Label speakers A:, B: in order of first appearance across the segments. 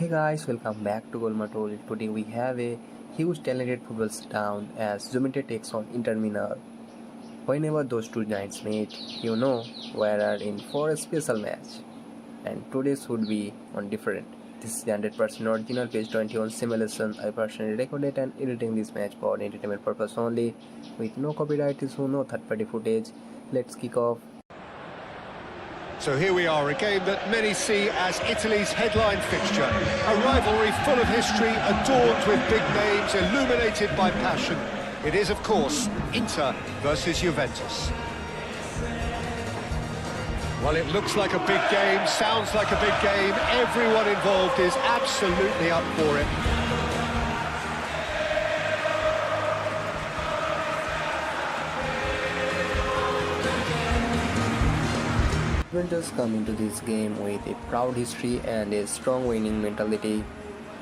A: Hey guys, welcome back to GoalMatol. Today we have a huge talented football showdown as Juventus takes on Inter Milan. Whenever those two giants meet, you know we are in for a special match. And today should be on different. This is the 100% original page 21 simulation. I personally recorded and editing this match for entertainment purpose only, with no copyright issue, no third-party footage. Let's kick off.
B: So here we are, a game that many see as Italy's headline fixture. A rivalry full of history, adorned with big names, illuminated by passion. It is, of course, Inter versus Juventus. Well, it looks like a big game, sounds like a big game. Everyone involved is absolutely up for it.
A: Juventus come into this game with a proud history and a strong winning mentality.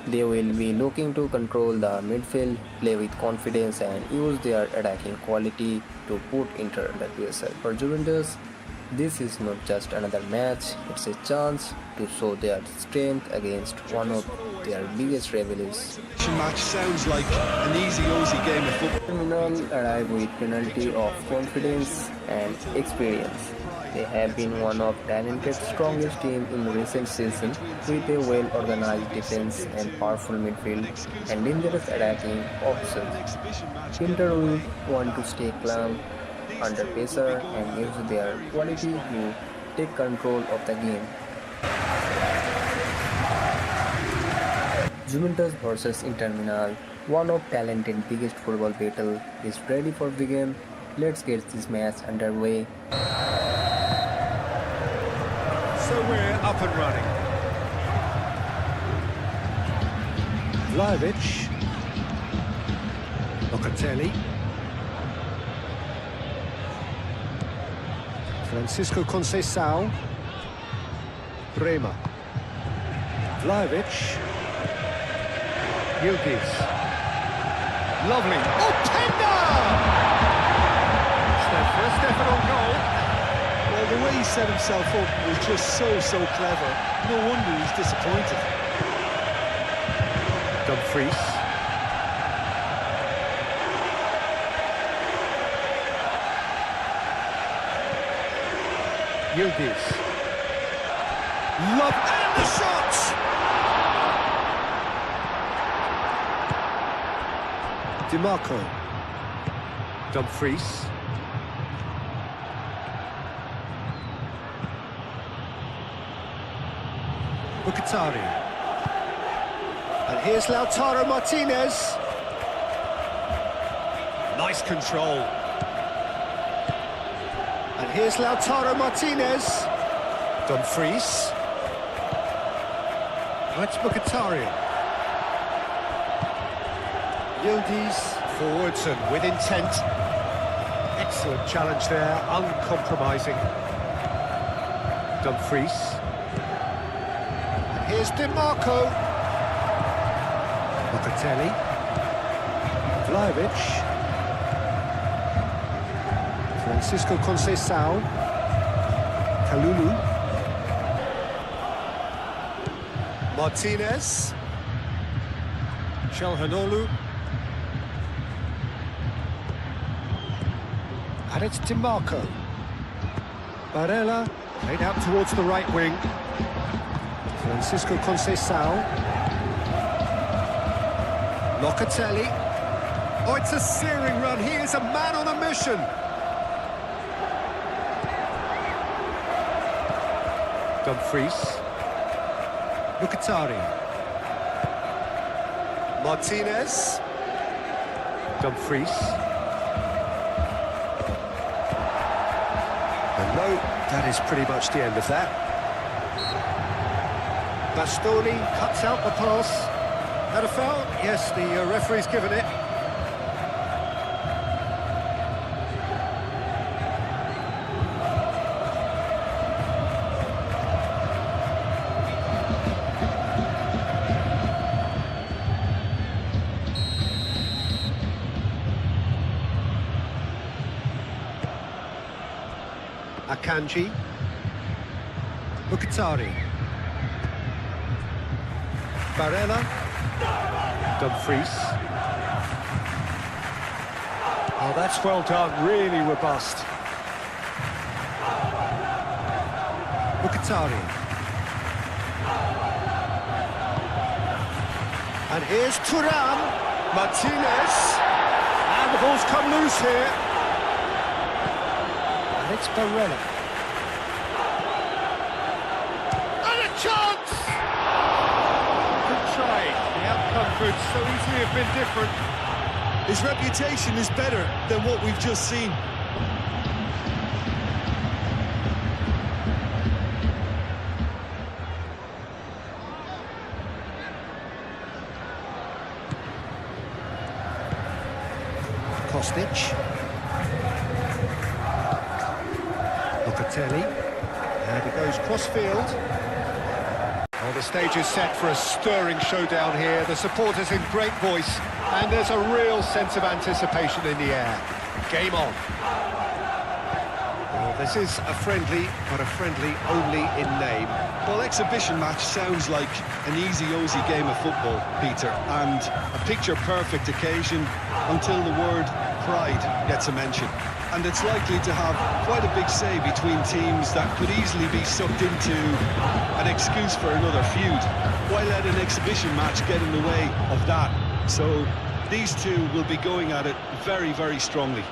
A: They will be looking to control the midfield, play with confidence and use their attacking quality to put Inter under pressure. For Juventus, this is not just another match, it's a chance to show their strength against one of their biggest rivals.
C: Match sounds like an easy game of football.
A: Milan arrive with plenty of confidence and experience. They have been one of talented strongest team in recent season with a well-organized defense and powerful midfield and dangerous attacking options. Inter will want to stay calm under pressure and use their quality to take control of the game. Juventus versus Inter Milan, one of talented biggest football battle, is ready for begin. Let's get this match underway.
B: So we're up and running. Vlahovic. Locatelli. Francisco Conceição. Bremer. Vlahovic. Yildiz. Lovely. Oh, tender! It's their first effort on goal.
C: Well, the way he set himself up was just so clever. No wonder he's disappointed.
B: Dumfries. Yildiz. Love and the shot! DiMarco. Dumfries. Bucatari. And here's Lautaro Martinez. Nice control. And here's Lautaro Martinez. Dumfries. That's Bucatari. Yildiz forwards and with intent. Excellent challenge there, uncompromising. Dumfries. Here's DiMarco. Locatelli. Vlahovic. Francisco Conceição. Kalulu. Martinez. Çalhanoğlu. And it's DiMarco. Barella. Played out towards the right wing. Francisco Conceição. Locatelli. Oh, it's a searing run. He is a man on a mission. Dumfries. Bucatari. Martinez. Dumfries. And no, that is pretty much the end of that. Bastoni cuts out the pass. Had a foul? Yes, the referee's given it. Akanji. Bucatari. Barella. Dumfries. Oh, that's well done, really robust. Mkhitaryan. And here's Thuram. Martinez. And the ball's come loose here. And it's Barella. And a chance! Good try. The outcome could so easily have been different.
C: His reputation is better than what we've just seen.
B: Kostic. Locatelli. And it goes cross-field. Well, the stage is set for a stirring showdown here. The supporters in great voice, and there's a real sense of anticipation in the air. Game on. Well, this is a friendly, but a friendly only in name.
C: Well, exhibition match sounds like an easy-ozy game of football, Peter, and a picture-perfect occasion until the word pride gets a mention. And it's likely to have quite a big say between teams that could easily be sucked into an excuse for another feud. Why let an exhibition match get in the way of that? So these two will be going at it very, very strongly.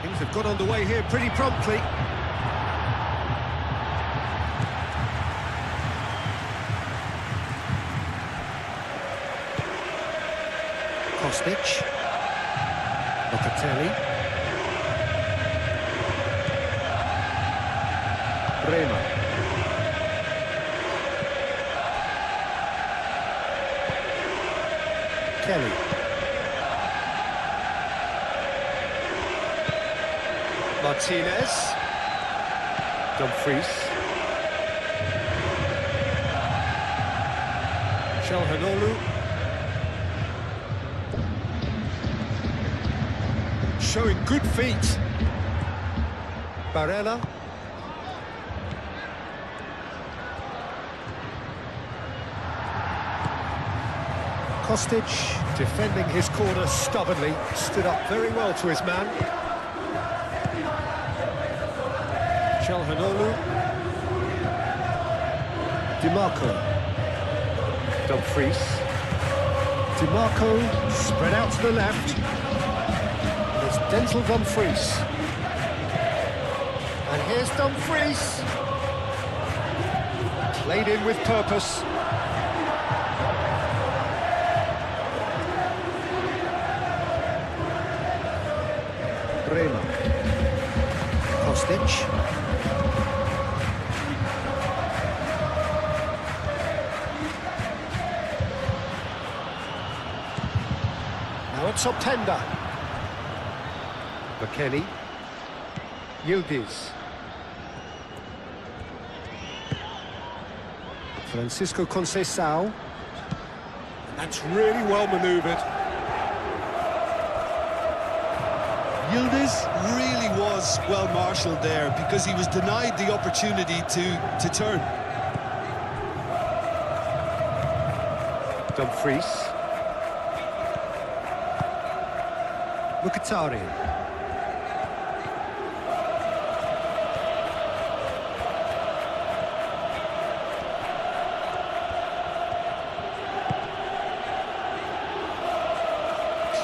B: Things have got underway here pretty promptly. Kostic. Locatelli. Bremer. Kelly. Martinez. Dumfries. Calhanoglu. Showing good feet. Barella. Kostic, defending his corner stubbornly, stood up very well to his man. Calhanoglu. DiMarco. Dumfries. DiMarco, spread out to the left. Dental Dumfries. And here's Dumfries. Played in with purpose. Bremer. Kostic. Now it's Optenda. McKennie. Yildiz. Francisco Conceição. That's really well manoeuvred.
C: Yildiz really was well marshalled there because he was denied the opportunity to turn.
B: Dumfries. Mkhitaryan.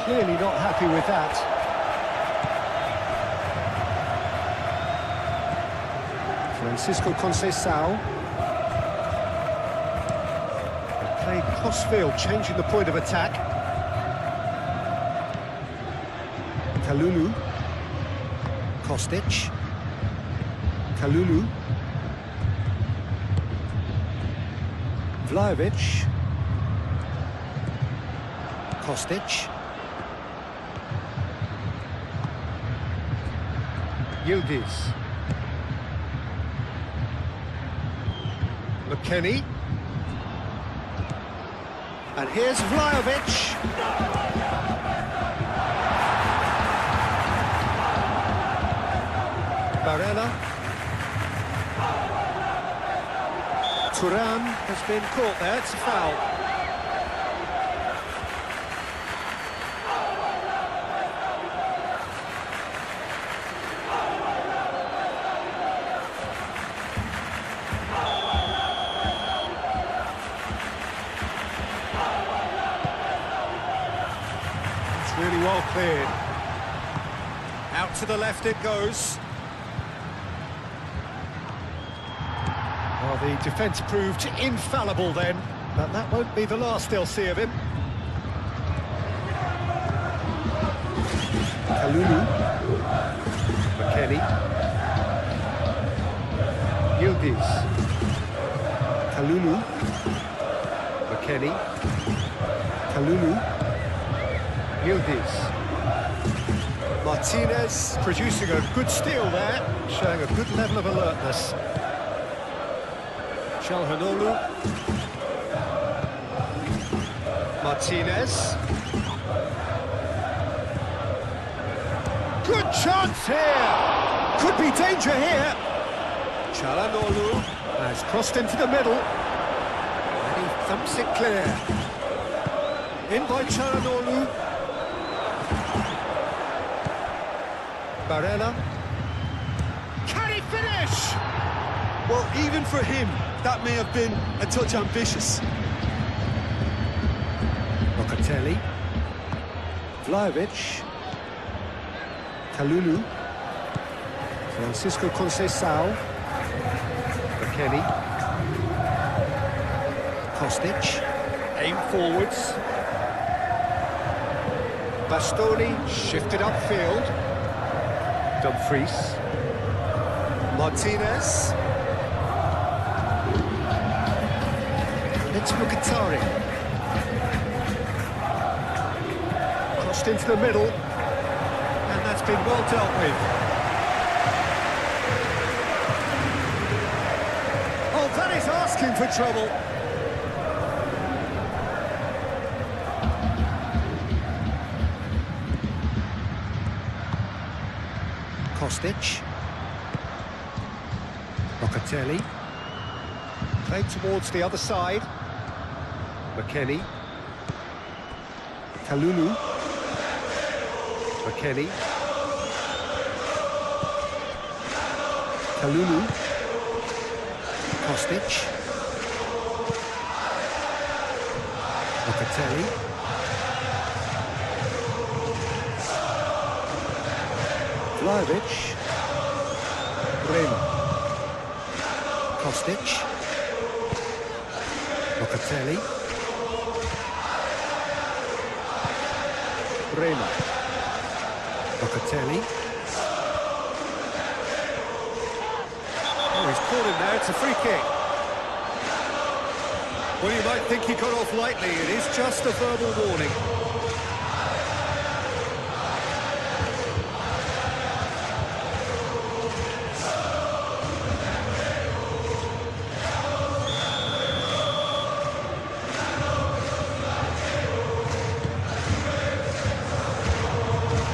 B: Clearly not happy with that. Francisco Conceição. Playing cross-field, changing the point of attack. Kalulu. Kostic. Kalulu. Vlahovic. Kostic. Yildiz. McKennie. And here's Vlahovic. Barella. Thuram has been caught there, it's a foul. It's really well cleared. Out to the left it goes. Well, the defence proved infallible then, but that won't be the last they'll see of him. Kalulu. McKennie. Yildiz. Kalulu. McKennie. Kalulu. Yildiz. Martinez producing a good steal there, showing a good level of alertness. Çalhanoğlu. Martinez. Good chance here! Could be danger here! Çalhanoğlu has crossed into the middle. And he thumps it clear. In by Çalhanoğlu. Barella. Can he finish?
C: Well, even for him, that may have been a touch ambitious.
B: Locatelli. Vlahovic. Kalulu. Francisco Conceição. McKennie. Kostic. Aim forwards. Bastoni shifted upfield. Dumfries. Martinez. It's Mkhitaryan. Crossed into the middle. And that's been well dealt with. Oh, that is asking for trouble. Kostic. Locatelli. Played towards the other side. McKennie. Kalulu. McKennie. Kalulu. Kostic. Locatelli. Vlahovic. Bremer. Kostic. Locatelli. Bremer. Locatelli. Oh, he's caught him there, it's a free kick. Well, you might think he got off lightly, it is just a verbal warning.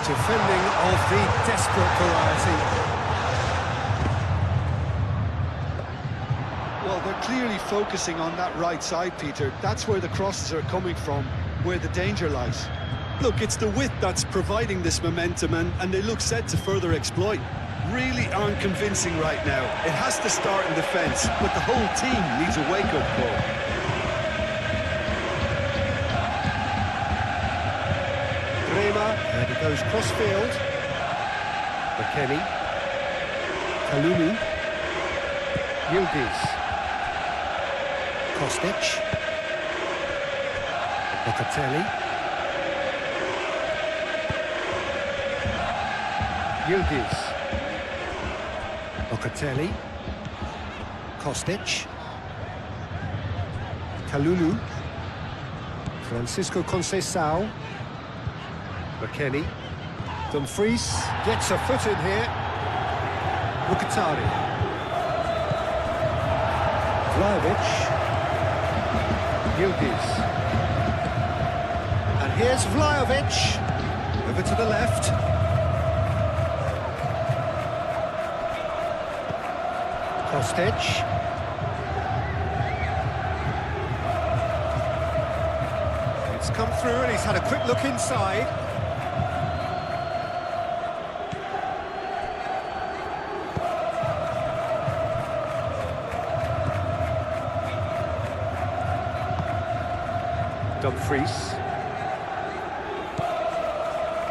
B: Defending of the desperate variety.
C: Well, they're clearly focusing on that right side, Peter. That's where the crosses are coming from, where the danger lies. Look, it's the width that's providing this momentum, and they look set to further exploit. Really aren't convincing right now. It has to start in defence, but the whole team needs a wake-up call.
B: And he goes cross-field. McKennie. Kalulu. Yildiz. Kostic. Locatelli. Yildiz. Locatelli. Kostic. Kalulu. Francisco Conceição. McKennie. Dumfries gets a foot in here. Mkhitaryan. Vlahovic. Yildiz. And here's Vlahovic. Over to the left. Kostic. come through and he's had a quick look inside. Dumfries.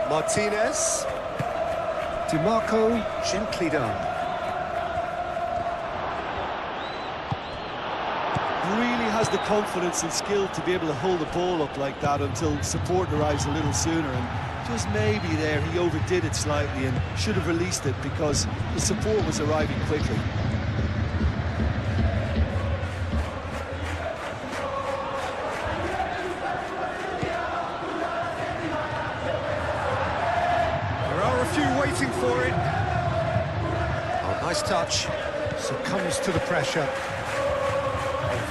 B: Martinez. DiMarco, gently done.
C: Really has the confidence and skill to be able to hold the ball up like that until support arrives a little sooner, and just maybe there he overdid it slightly and should have released it because the support was arriving quickly.
B: There are a few waiting for it. Oh, nice touch. Succumbs to the pressure.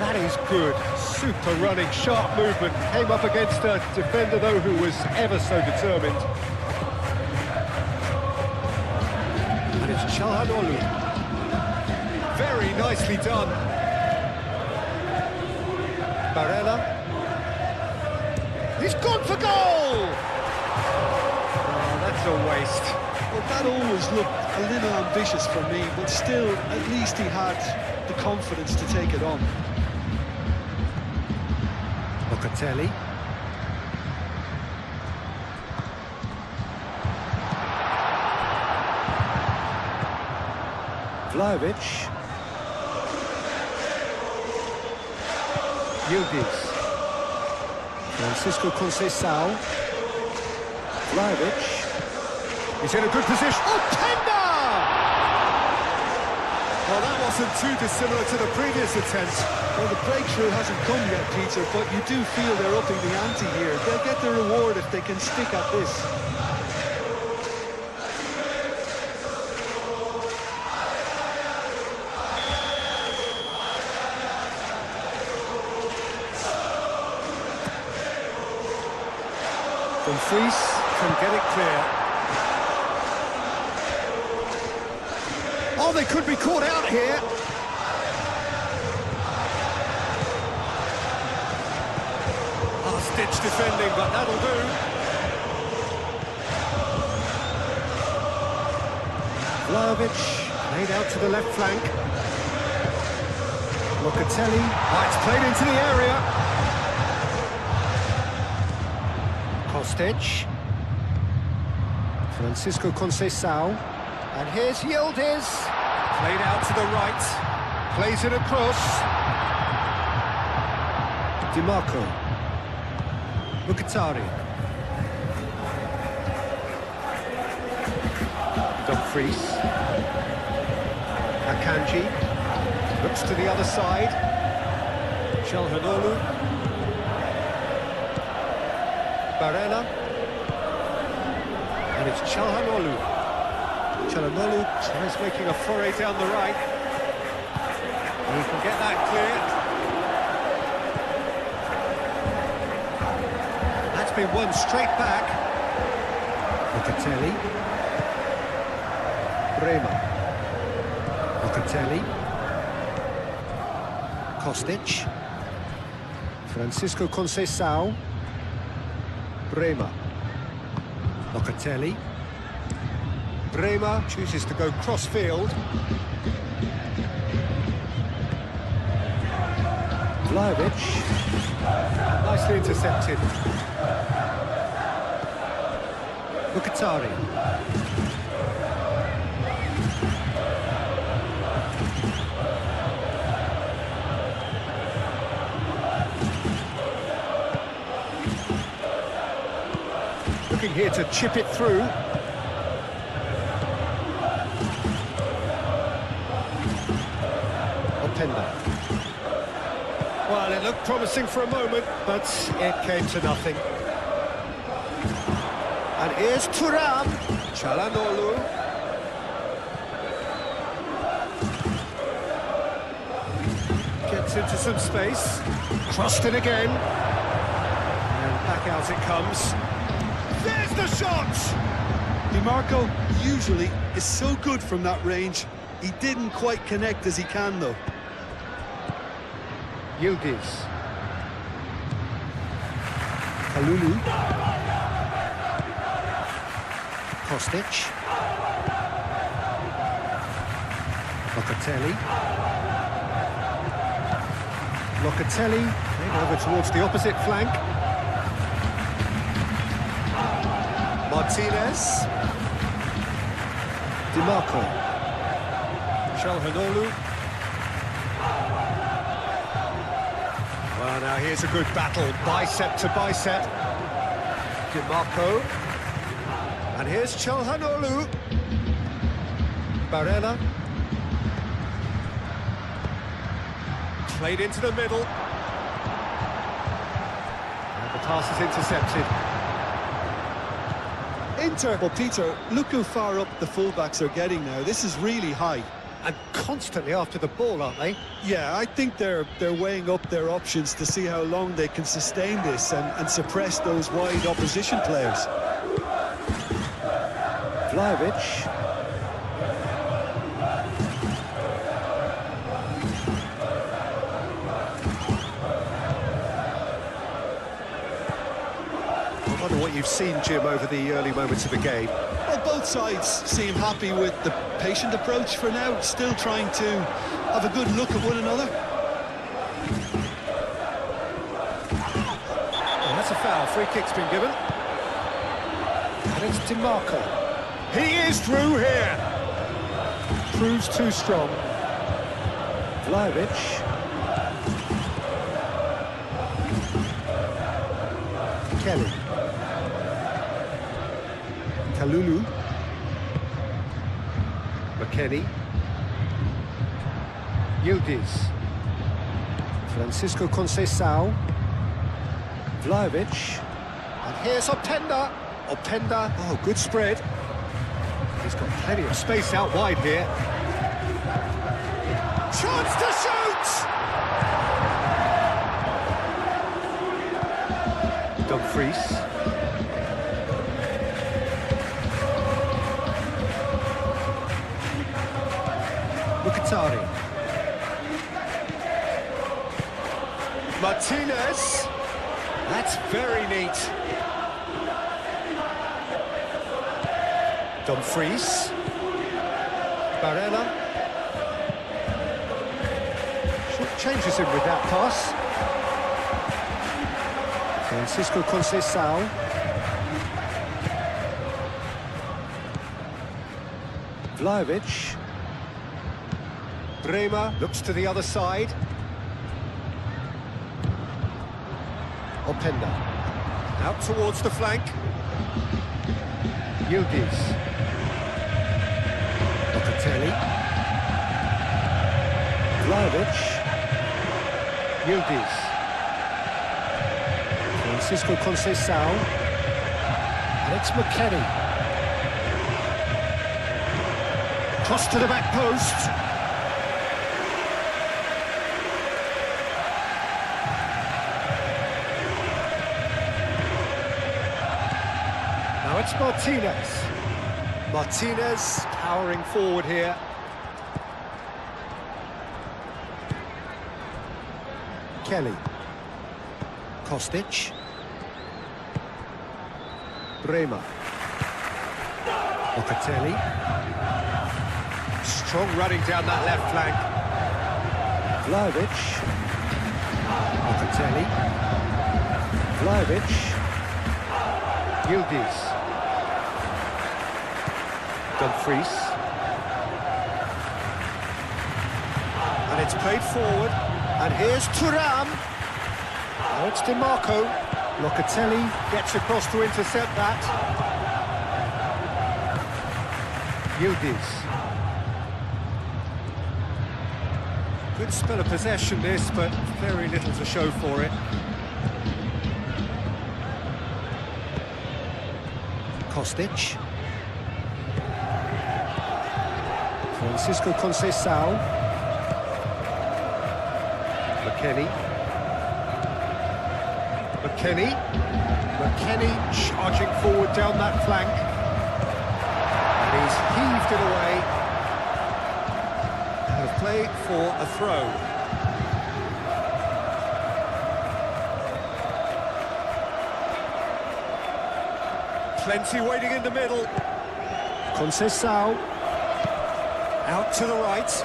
B: That is good. Super running, sharp movement. Came up against a defender, though, who was ever so determined. And it's Çalhanoğlu. Very nicely done. Barella. He's gone for goal! Oh, that's a waste.
C: Well, that always looked a little ambitious for me, but still, at least he had the confidence to take it on.
B: Locatelli. Vlahovic. Yildiz. Francisco Conceição. Vlahovic. He's in a good position. Oh, tender! Well, that wasn't too dissimilar to the previous attempt.
C: Well, the breakthrough hasn't come yet, Peter, but you do feel they're upping the ante here. They'll get the reward if they can stick at this.
B: Dumfries can get it clear. Oh, they could be caught out here. Ditch defending, but that'll do. Vlahovic laid out to the left flank. Locatelli. Oh, it's played into the area. Kostic. Francisco Conceição. And here's Yildiz. Played out to the right. Plays it across. DiMarco. Mkhitaryan. Dumfries. Akanji. Looks to the other side. Çalhanoğlu. Barella. And it's Çalhanoğlu. Çalhanoğlu tries making a foray down the right. And he can get that clear. Been won straight back. Locatelli. Bremer. Locatelli. Kostic. Francisco Conceição. Bremer. Locatelli. Bremer chooses to go cross-field. Vlahovic. Nicely intercepted. Mkhitaryan. Looking here to chip it through. Openda. Well, it looked promising for a moment, but it came to nothing. And here's Thuram. Çalhanoğlu. Gets into some space. Crossed it again. And back out it comes. There's the shot!
C: DiMarco usually is so good from that range. He didn't quite connect as he can, though.
B: Yildiz. Kalulu. Kostic. Locatelli, then over towards the opposite flank. Martinez. DiMarco. Çalhanoğlu. Well, now here's a good battle, bicep to bicep. DiMarco. And here's Çalhanoğlu. Barella. Played into the middle. And the pass is intercepted.
C: Inter, well, Peter, look how far up the fullbacks are getting now. This is really high.
B: And constantly after the ball, aren't they?
C: Yeah, I think they're weighing up their options to see how long they can sustain this and suppress those wide opposition players.
B: Vlahovic. I wonder what you've seen, Jim, over the early moments of the game.
C: Well, both sides seem happy with the patient approach for now, still trying to have a good look at one another.
B: Oh, that's a foul. Free kick's been given. And it's DiMarco. He is through here. Proves too strong. Vlahovic. Kelly. Kalulu. McKennie. Yildiz. Francisco Conceição. Vlahovic. And here's Openda. Oh, good spread. He's got plenty of space out wide here. Chance to shoot! Dumfries. Mkhitaryan. Martinez. That's very neat. Dumfries. Barella. Changes him with that pass. Francisco Conceição. Vlahovic. Bremer looks to the other side. Openda. Out towards the flank. Yildiz. Locatelli. Vlahovic. Yildiz. Francisco Conceição. And it's McKennie. Cross to the back post. Now it's Martinez. Martinez powering forward here. Kelly. Kostic. Bremer. Locatelli. Strong running down that left flank. Vlahovic. Locatelli. Vlahovic. Yildiz. Dumfries. And it's played forward. And here's Thuram. Now it's DiMarco. Locatelli gets across to intercept that. Yildiz. Good spell of possession this, but very little to show for it. Kostic. Francisco Conceição. McKennie. McKennie charging forward down that flank. And he's heaved it away. And a play for a throw. Plenty waiting in the middle. Conceição. Out to the right.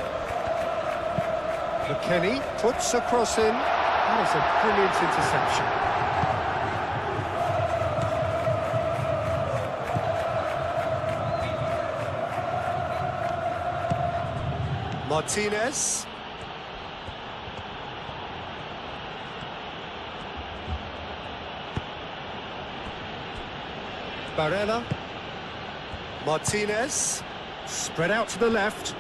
B: McKennie puts a cross in. That is a brilliant interception. Martinez. Barella. Martinez. Spread out to the left.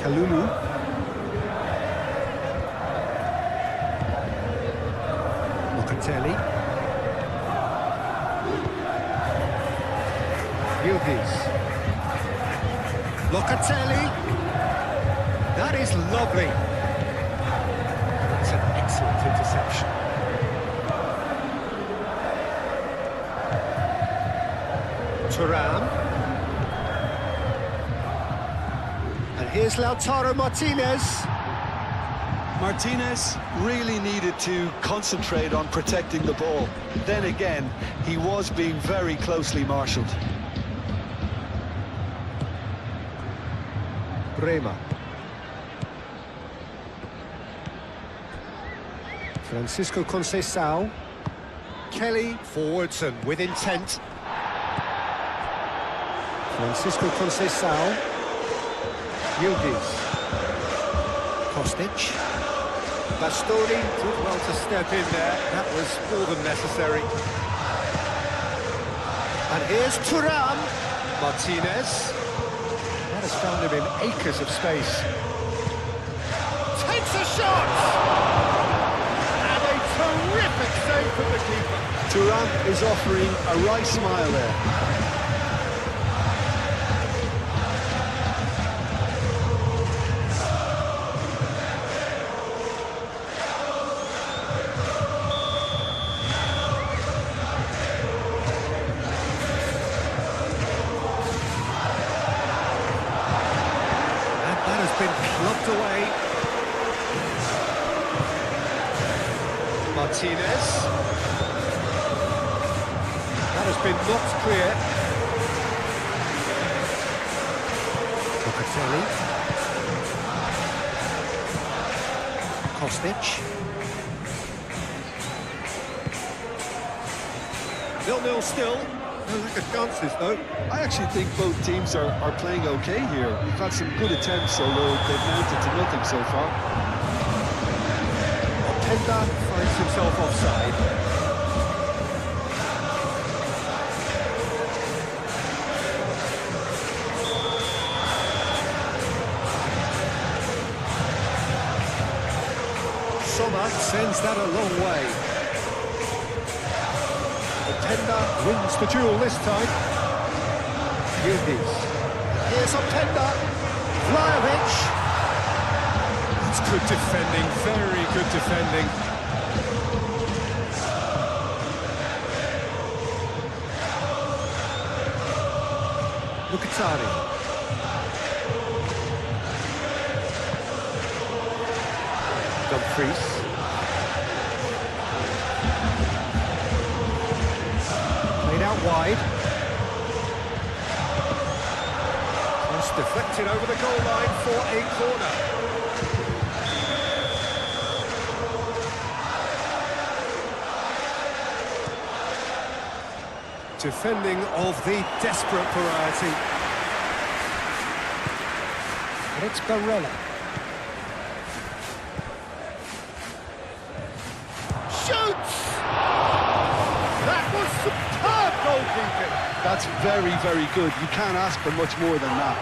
B: Kalulu. Locatelli. Yildiz. Locatelli. That is lovely. That's an excellent interception. Thuram. And here's Lautaro Martinez.
C: Martinez really needed to concentrate on protecting the ball. Then again, he was being very closely marshalled.
B: Bremer. Francisco Conceição. Kelly forwards and with intent. Francisco Conceição. Yildiz. Kostic. Bastoni did well to step in there. That was more than necessary. And here's Thuram. Martinez. That has found him in acres of space. Takes a shot! And a terrific save from the keeper.
C: Thuram is offering a wry smile there.
B: Been clubbed away. Martinez. That has been knocked clear. Locatelli. Kostic. 0-0 still. No lack of chances though.
C: I actually think both teams are playing okay here. We've had some good attempts, although they've mounted to nothing so far.
B: Openda finds himself offside. Sommer sends that a long way. Openda wins the duel this time. Yildiz. Here's Openda. Vlahovic. It's good defending, very good defending. Lukatari. Dumfries. Out wide. Cross deflected over the goal line for a corner. Defending of the desperate variety. And it's Barella. Shoots! That was superb goalkeeping.
C: That's very, very good. You can't ask for much more than that.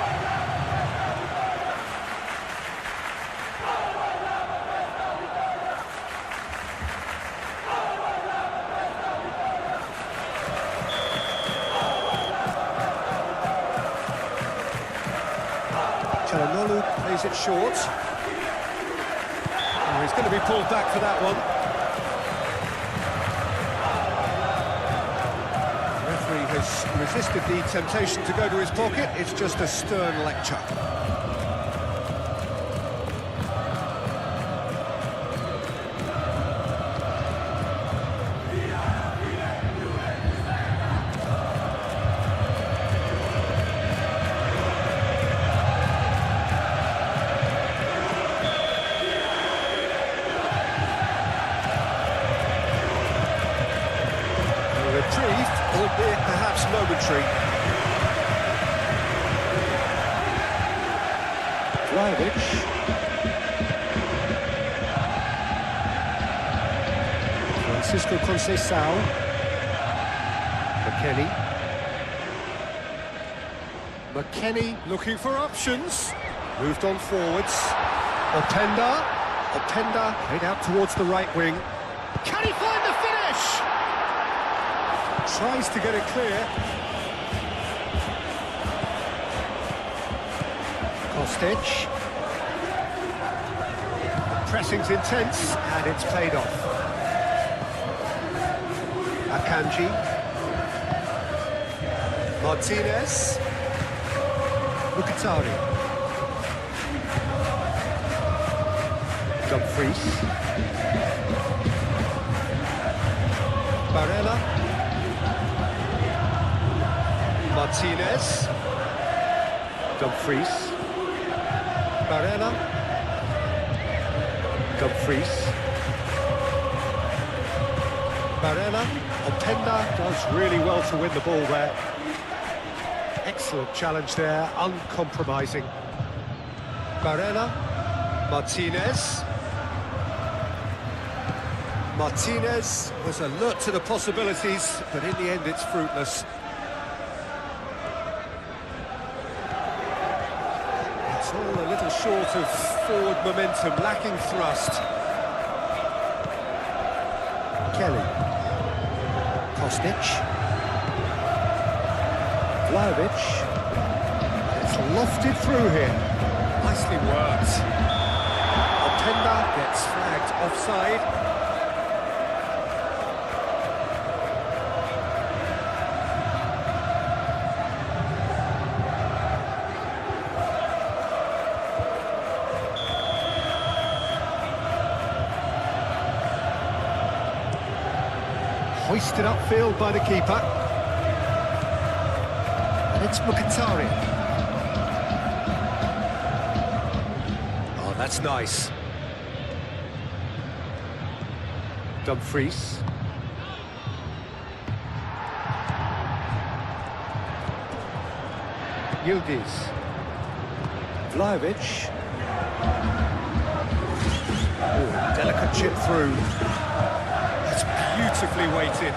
B: Çalhanoğlu plays it short. Oh, he's going to be pulled back for that one. has resisted the temptation to go to his pocket. It's just a stern lecture. Reprieve, albeit perhaps momentary. Vlahovic. Francisco Conceição. McKennie looking for options. Moved on forwards. Openda played out towards the right wing. Can he find the finish? Tries to get it clear. Kostic. Pressing's intense, and it's played off. Akanji. Martinez. Mkhitaryan. Dumfries. Barella. Martinez. Dumfries. Barella. Dumfries. Barella. Openda does really well to win the ball there. Excellent challenge there, uncompromising. Barella. Martinez. Martinez was alert to the possibilities, but in the end it's fruitless. It's all a little short of forward momentum, lacking thrust. Kelly. Kostic. Vlahovic. It's lofted through here. Nicely worked. Openda gets flagged offside. Hoisted upfield by the keeper. And it's Mkhitaryan. Oh, that's nice. Dumfries. Yildiz. Vlahovic. Oh, delicate chip through. Beautifully weighted.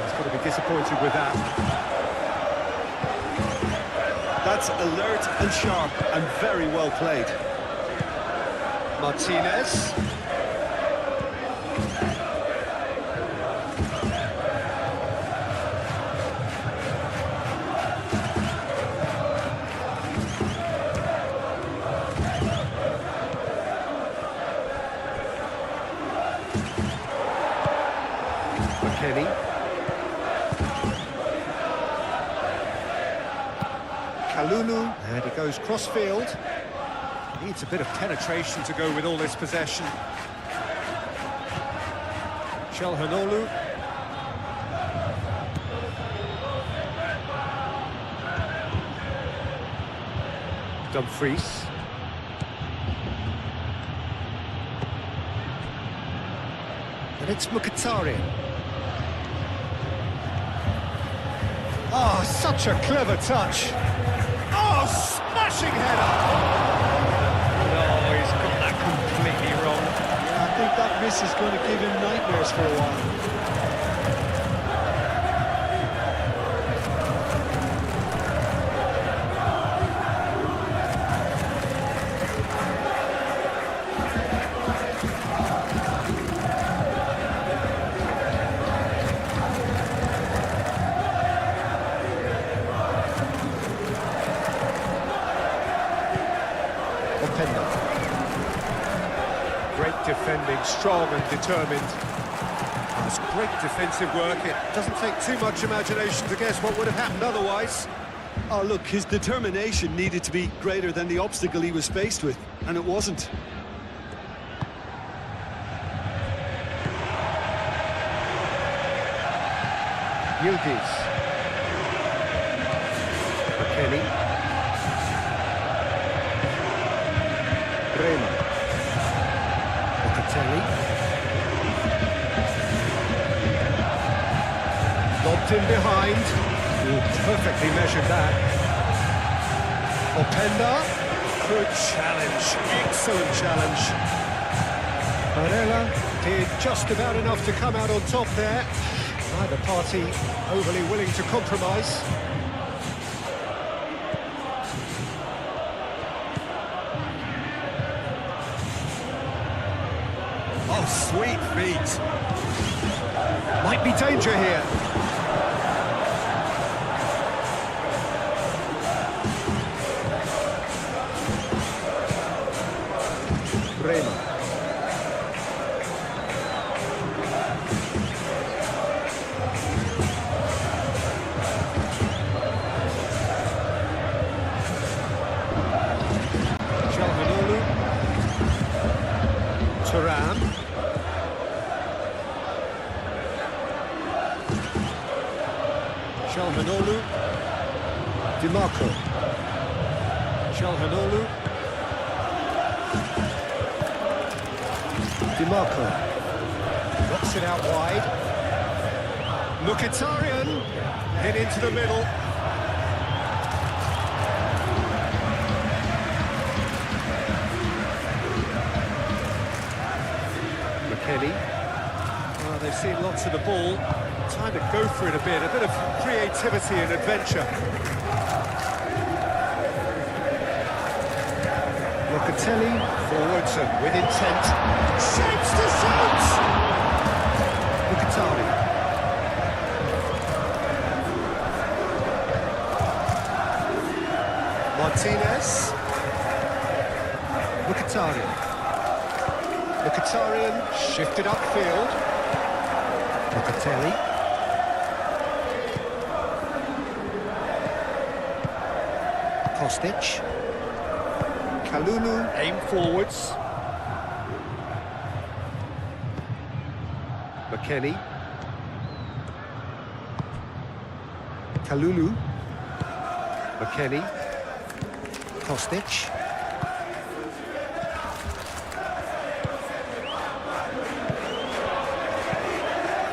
B: He's got to be disappointed with that.
C: That's alert and sharp and very well played.
B: Martinez. McKennie. Kalulu, and he goes cross-field. Needs a bit of penetration to go with all this possession. Çalhanoğlu. Dumfries. And it's Mkhitaryan. Oh, such a clever touch. Oh, smashing header. No, he's got that completely wrong.
C: Yeah, I think that miss is going to give him nightmares for a while.
B: defending, strong and determined. That's great defensive work. It doesn't take too much imagination to guess what would have happened otherwise.
C: Oh, look, his determination needed to be greater than the obstacle he was faced with, and it wasn't.
B: Yildiz. McKennie. Bremer. Locatelli. Lobbed in behind. Ooh, perfectly measured that. Openda. Good challenge. Excellent challenge. Barella did just about enough to come out on top there. Neither party overly willing to compromise. Oh, sweet feet. Might be danger here. Bremer. Turan. Calhanoglu. DiMarco. Calhanoglu. DiMarco. Knocks it out wide. Mkhitaryan. Hit into the middle. McKennie. Well, they've seen lots of the ball. Time to go for it a bit of creativity and adventure. Locatelli, forwards and with intent. Shapes to shoot! Mkhitaryan. Martinez. Mkhitaryan. Mkhitaryan shifted upfield. Locatelli. Kostic. Kalulu aimed forwards. McKennie. Kalulu. McKennie. Kostic.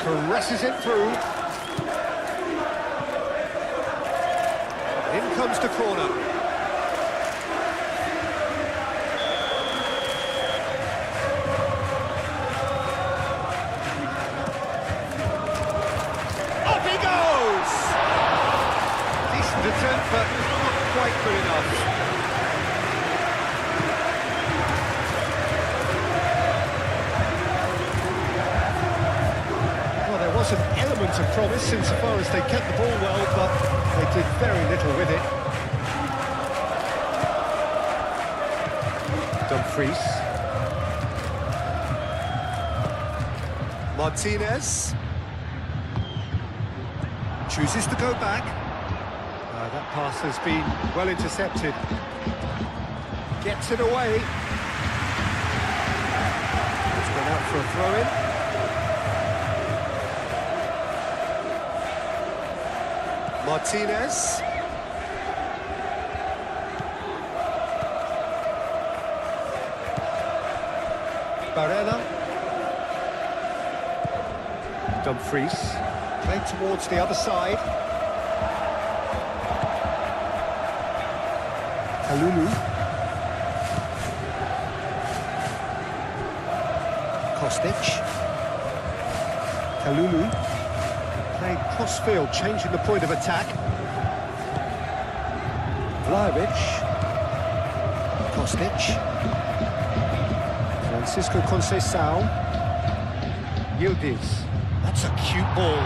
B: Caresses it through. In comes the corner. Up he goes! Decent attempt, but not quite good enough. Was an element of promise insofar as they kept the ball well, but they did very little with it. Dumfries. Martinez. Chooses to go back. That pass has been well intercepted. Gets it away. It's gone out for a throw-in. Martinez. Barella. Dumfries. Played towards the other side. Kalulu. Kostic. Kalulu. Playing cross-field, changing the point of attack. Vlahovic. Kostic. Francisco Conceição. Yildiz. That's a cute ball.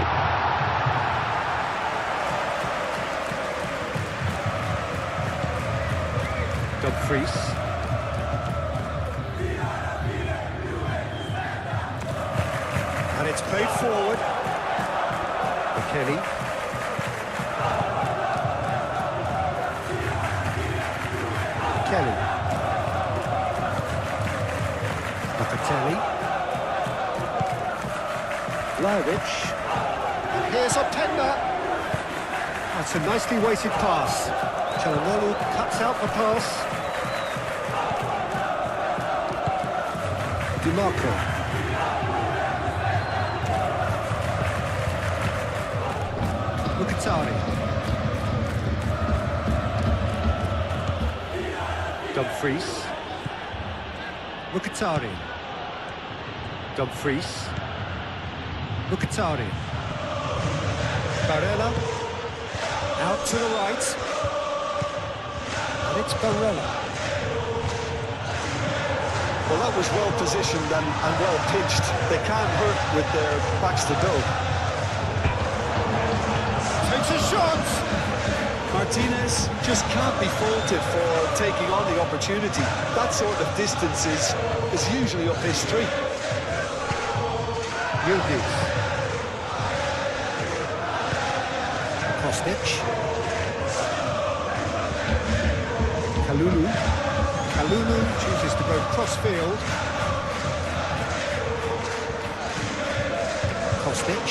B: Dumfries. played forward. McKennie. Kelly. Locatelli. Vlahovic. And here's Openda. That's a nicely weighted pass. Çalhanoğlu cuts out the pass. DiMarco. Mkhitaryan. Dumfries. Mkhitaryan. Dumfries. Mkhitaryan. Barella. Out to the right. And it's Barella.
C: Well, that was well positioned and well pitched. They can't hurt with their backs to goal.
B: Takes a shot.
C: Martinez just can't be faulted for taking on the opportunity. That sort of distance is usually up his street.
B: Yildiz. Kostic. Kalulu. Kalulu chooses to go cross-field. Kostic.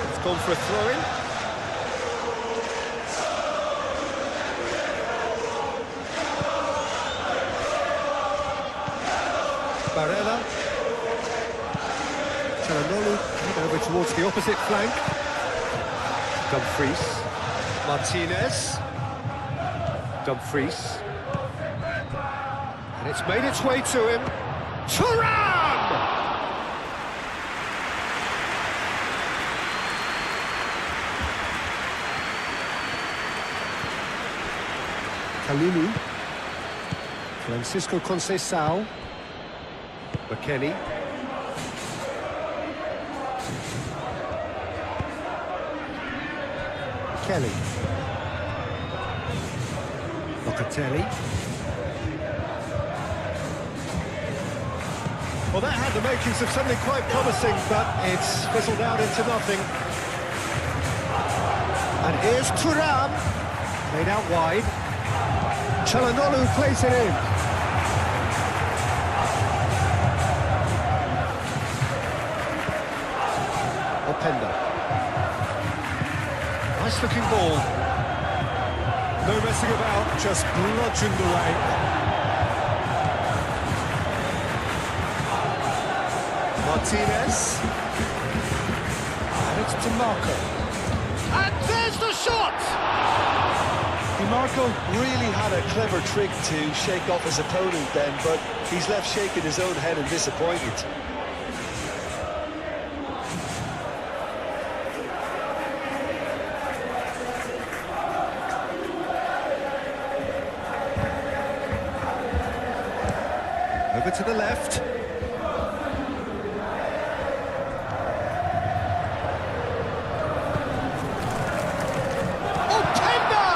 B: It's gone for a throw-in. Barella. Çalhanoğlu over towards the opposite flank. Dumfries. Martinez. Dumfries. And it's made its way to him. Thuram! Kalulu. Francisco Conceição. McKennie. Kelly. Locatelli. Well, that had the makings of something quite promising, but it's fizzled out into nothing. And here's Thuram. Played out wide. Çalhanoğlu plays it in. Openda. Nice looking ball. No messing about, just bludgeoned away. Martinez. And it's DiMarco. And there's the shot!
C: DiMarco really had a clever trick to shake off his opponent then, but he's left shaking his own head in disappointment.
B: Over to the left. Openda!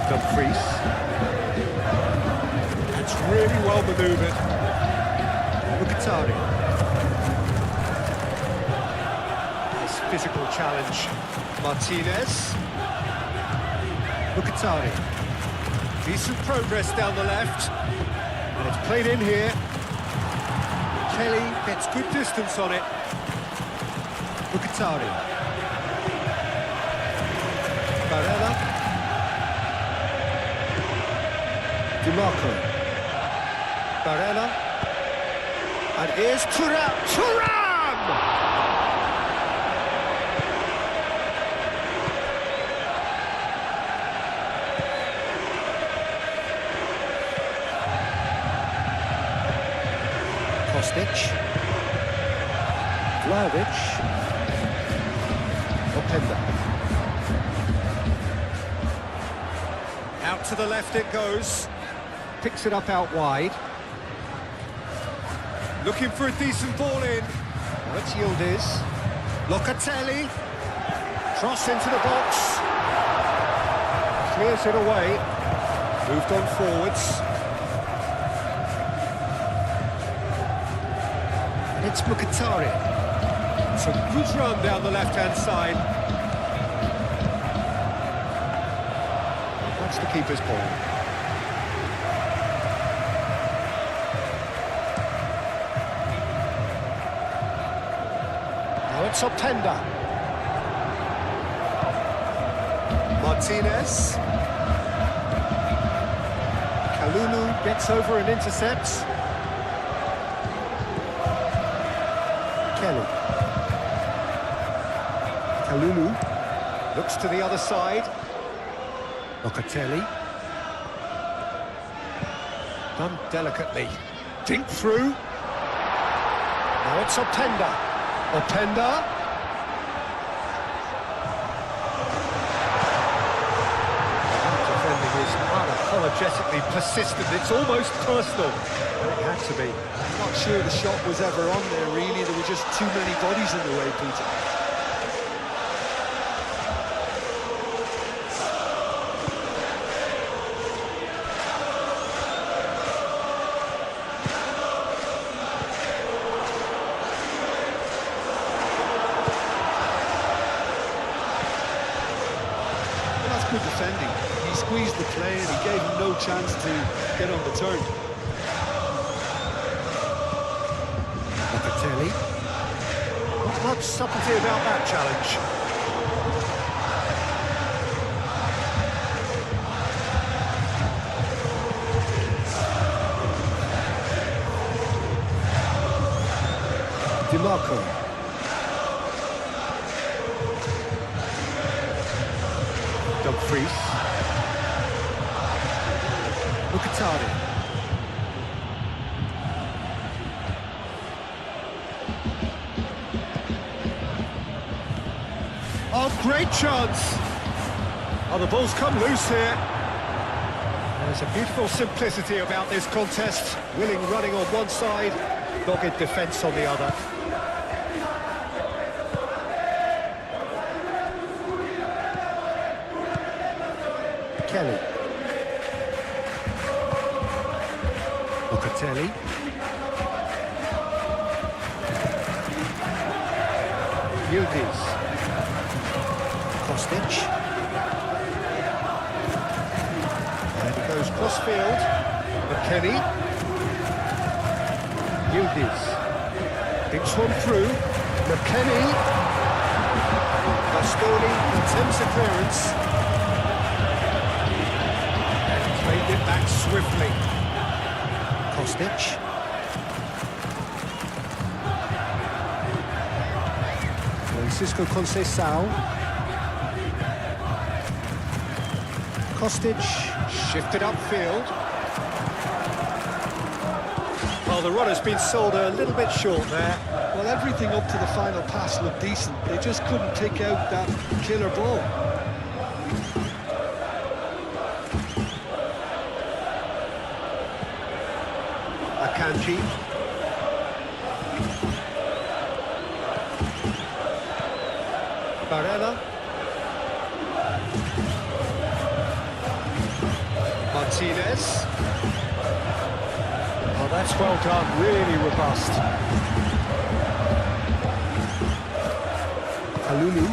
B: Dumfries. That's really well manoeuvred. Mkhitaryan. Physical challenge. Martinez. Mkhitaryan. Decent progress down the left. And it's played in here. Kelly gets good distance on it. Mkhitaryan. Barella. DiMarco. Barella. And here's Thuram. Thuram! Kostic. Vlahovic. Openda. Out to the left it goes. Picks it up out wide. Looking for a decent ball in. That's Yildiz. Locatelli. Cross into the box. Clears it away. Moved on forwards. And it's Mkhitaryan. It's a good run down the left-hand side. That's the keeper's ball. Now it's Openda. Martinez. Kalulu gets over and intercepts. Kelly. Kalulu looks to the other side. Locatelli. Done delicately. Dink through. Now it's Openda. Openda. Defending is unapologetically persistent. It's almost personal. And it had to be.
C: I'm not sure the shot was ever on there, really. There were just too many bodies in the way, Peter. Good defending. He squeezed the play and he gave him no chance to get on the turn.
B: Locatelli. Not much subtlety about that challenge. DiMarco. Dumfries. Mkhitaryan. Oh, great chance! Oh, the ball's come loose here. There's a beautiful simplicity about this contest. Willing running on one side, dogged defence on the other. Kelly. Locatelli. Yildiz. Kostic. And he goes cross-field. McKennie. Yildiz. Picks one through. McKennie. Bastoni attempts a clearance. Played it back swiftly. Kostic. Francisco Conceição. Kostic shifted upfield. Well, the runner's been sold a little bit short there.
C: Well, everything up to the final pass looked decent. They just couldn't take out that killer ball.
B: Akanji. Barella. Martinez. Oh, that's well done, really robust. Kalulu.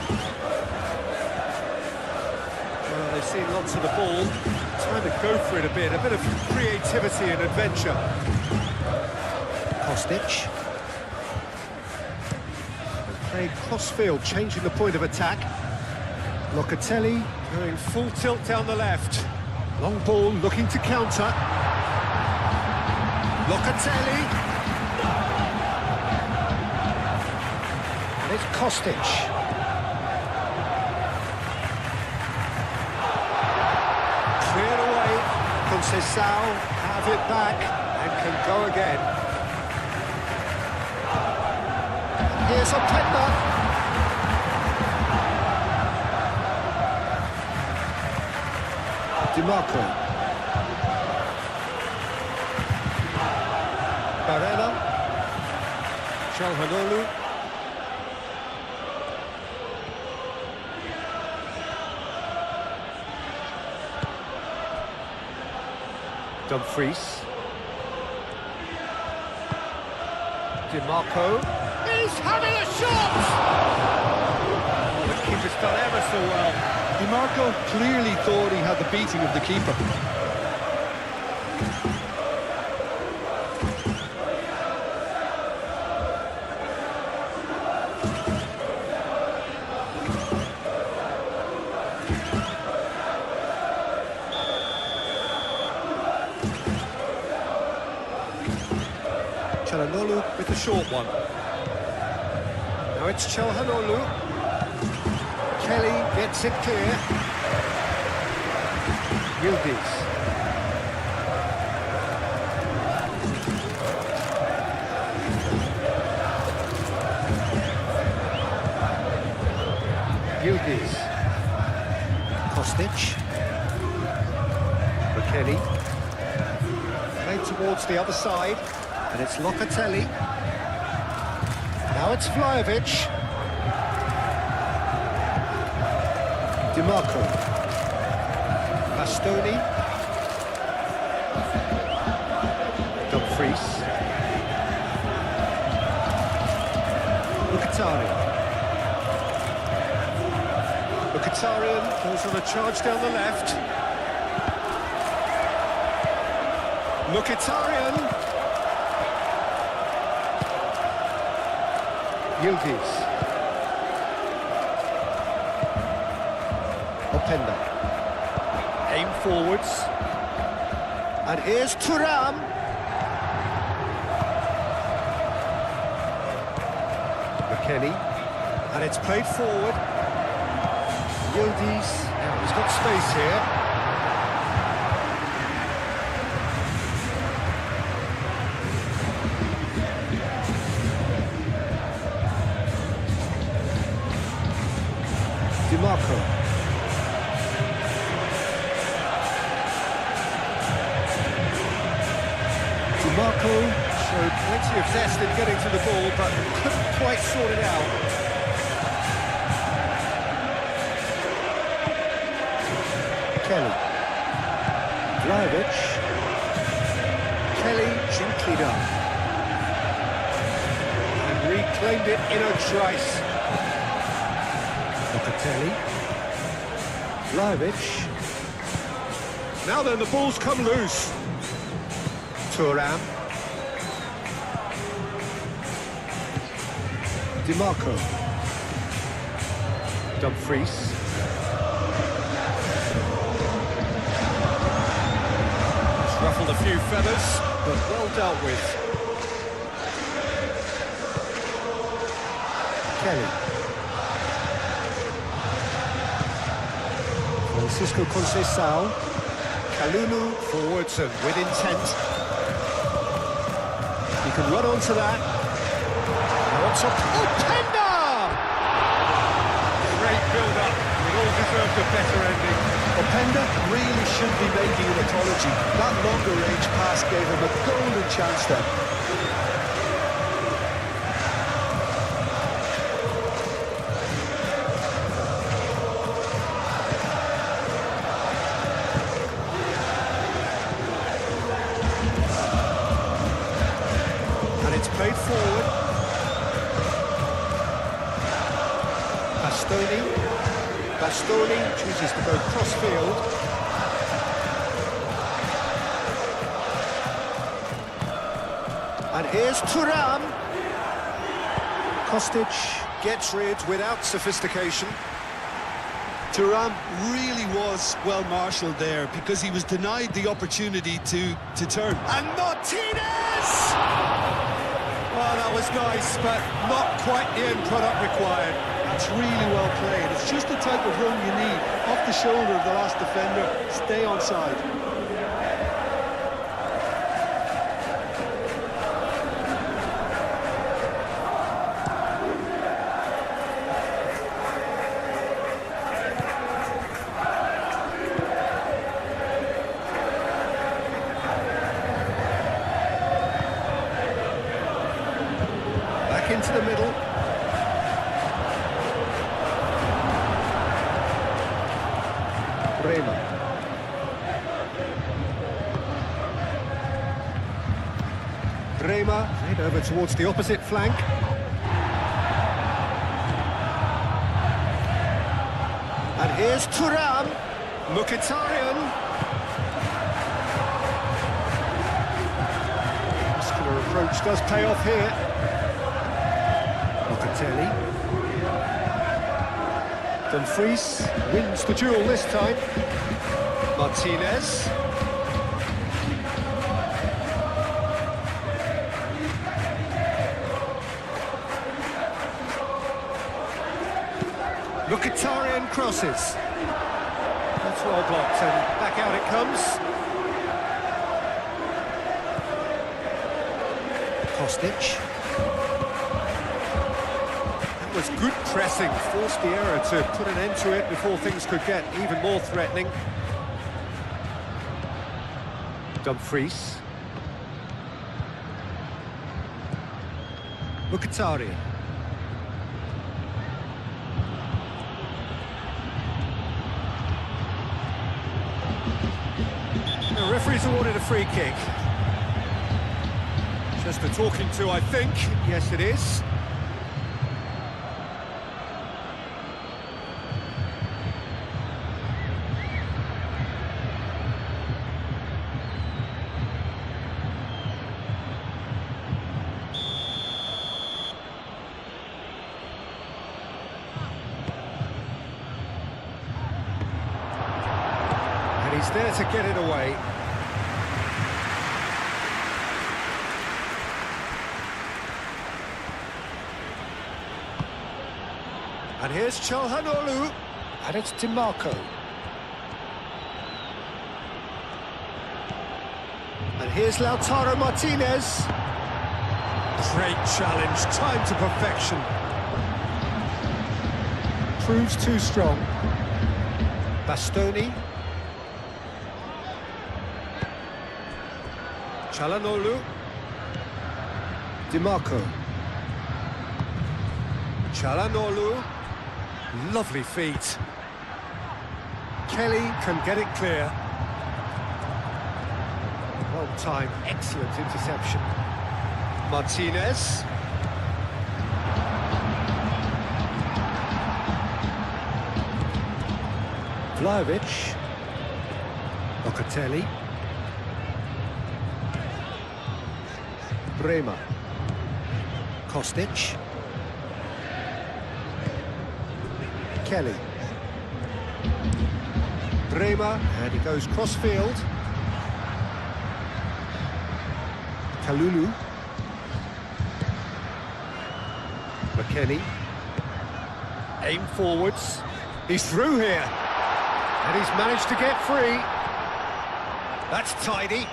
B: Well, they've seen lots of the ball. Time to go for it a bit of creativity and adventure. Kostic. Played cross-field, changing the point of attack. Locatelli going full tilt down the left. Long ball, looking to counter. Locatelli. And it's Kostic. Cleared away. Conceição have it back and can go again. Here's Openda. DiMarco. Barella. Calhanoglu. Dumfries. DiMarco. He's having a shot! The keeper's done ever so well.
C: DiMarco clearly thought he had the beating of the keeper.
B: Çalhanoğlu with the short one. Now it's Çalhanoğlu. Kelly gets it clear. Yildiz. Yildiz. Kostic. McKennie. Played towards the other side. And it's Locatelli. Now it's Vlahovic. DiMarco. Bastoni. Dumfries. Mkhitaryan. Mkhitaryan goes on a charge down the left. Mkhitaryan. Yildiz. Openda. Aim forwards. And here's Thuram. McKennie. And it's played forward. Yildiz. Now he's got space here. DiMarco. DiMarco showed plenty of zest in getting to the ball, but couldn't quite sort it out. Kelly. Vlahovic. Kelly gently done. And reclaimed it in a trice. Locatelli. Vlahovic. Now then, the ball's come loose. Thuram. DiMarco. Dumfries. It's ruffled a few feathers, but well dealt with. Kelly. Francisco Conceição. Kalulu forwards and with intent. He can run onto that. Now on top. Openda! Great build-up. It all deserved a better ending.
C: Openda really should be making an apology. That longer range pass gave him a golden chance there.
B: Played forward. Bastoni chooses to go cross-field. And here's Thuram. Kostic gets rid without sophistication.
C: Thuram really was well marshalled there because he was denied the opportunity to turn.
B: And Martinez! Well, that was nice, but not quite the end product required.
C: That's really well played. It's just the type of run you need. Off the shoulder of the last defender, stay onside.
B: Back into the middle. Bremer, played over towards the opposite flank. And here's Thuram, Mkhitaryan. Muscular approach does pay off here. Locatelli. Dumfries wins the duel this time. Martinez. Mkhitaryan crosses. That's well blocked, and back out it comes. Kostic. That was good pressing, forced the error to put an end to it before things could get even more threatening. Dumfries. Mkhitaryan. The referee's awarded a free kick. Just a talking to, I think. Yes, it is. And he's there to get it away. And here's Çalhanoğlu, and it's DiMarco. And here's Lautaro Martinez. Great challenge, timed to perfection. Proves too strong. Bastoni. Çalhanoğlu. DiMarco. Çalhanoğlu. Lovely feet. Kelly can get it clear. Well timed, excellent interception. Martinez. Vlahovic. Locatelli. Bremer. Kostic. Kelly. Bremer, and he goes cross-field. Kalulu. McKennie. Aim forwards. He's through here. And he's managed to get free. That's tidy.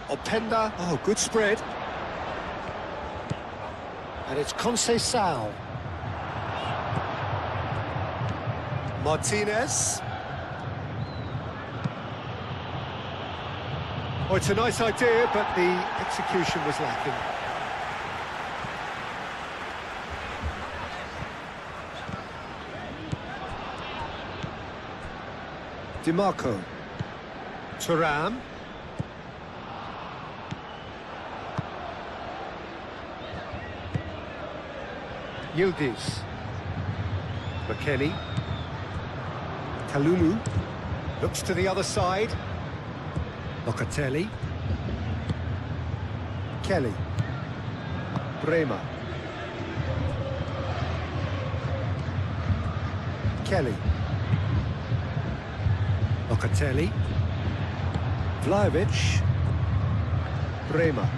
B: Openda. Oh, good spread. And it's Conceição. Martinez. Oh, it's a nice idea, but the execution was lacking. DiMarco. Thuram. Yildiz. McKennie. Kalulu. Looks to the other side. Locatelli. Kelly. Bremer. Kelly. Locatelli. Vlahovic. Bremer.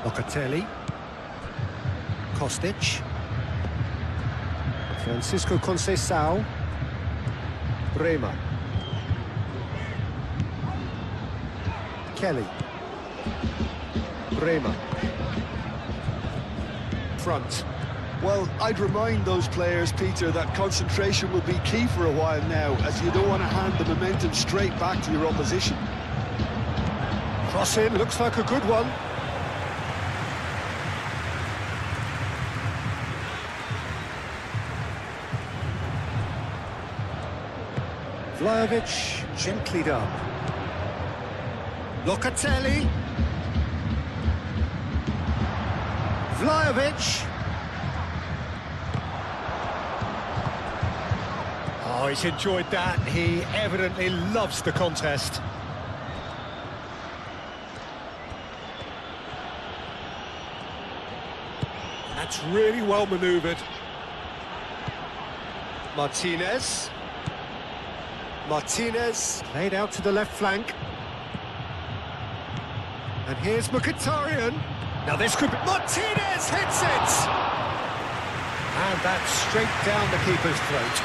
B: Locatelli. Kostic. Francisco Conceição. Bremer. Kelly. Bremer. Front.
C: Well, I'd remind those players, Peter, that concentration will be key for a while now, as you don't want to hand the momentum straight back to your opposition.
B: Cross in, looks like a good one. Vlahovic, gently done. Locatelli. Vlahovic. Oh, he's enjoyed that. He evidently loves the contest. That's really well manoeuvred. Martinez. Martinez laid out to the left flank. And here's Mkhitaryan. Now this could be... Martinez hits it! And that's straight down the keeper's throat.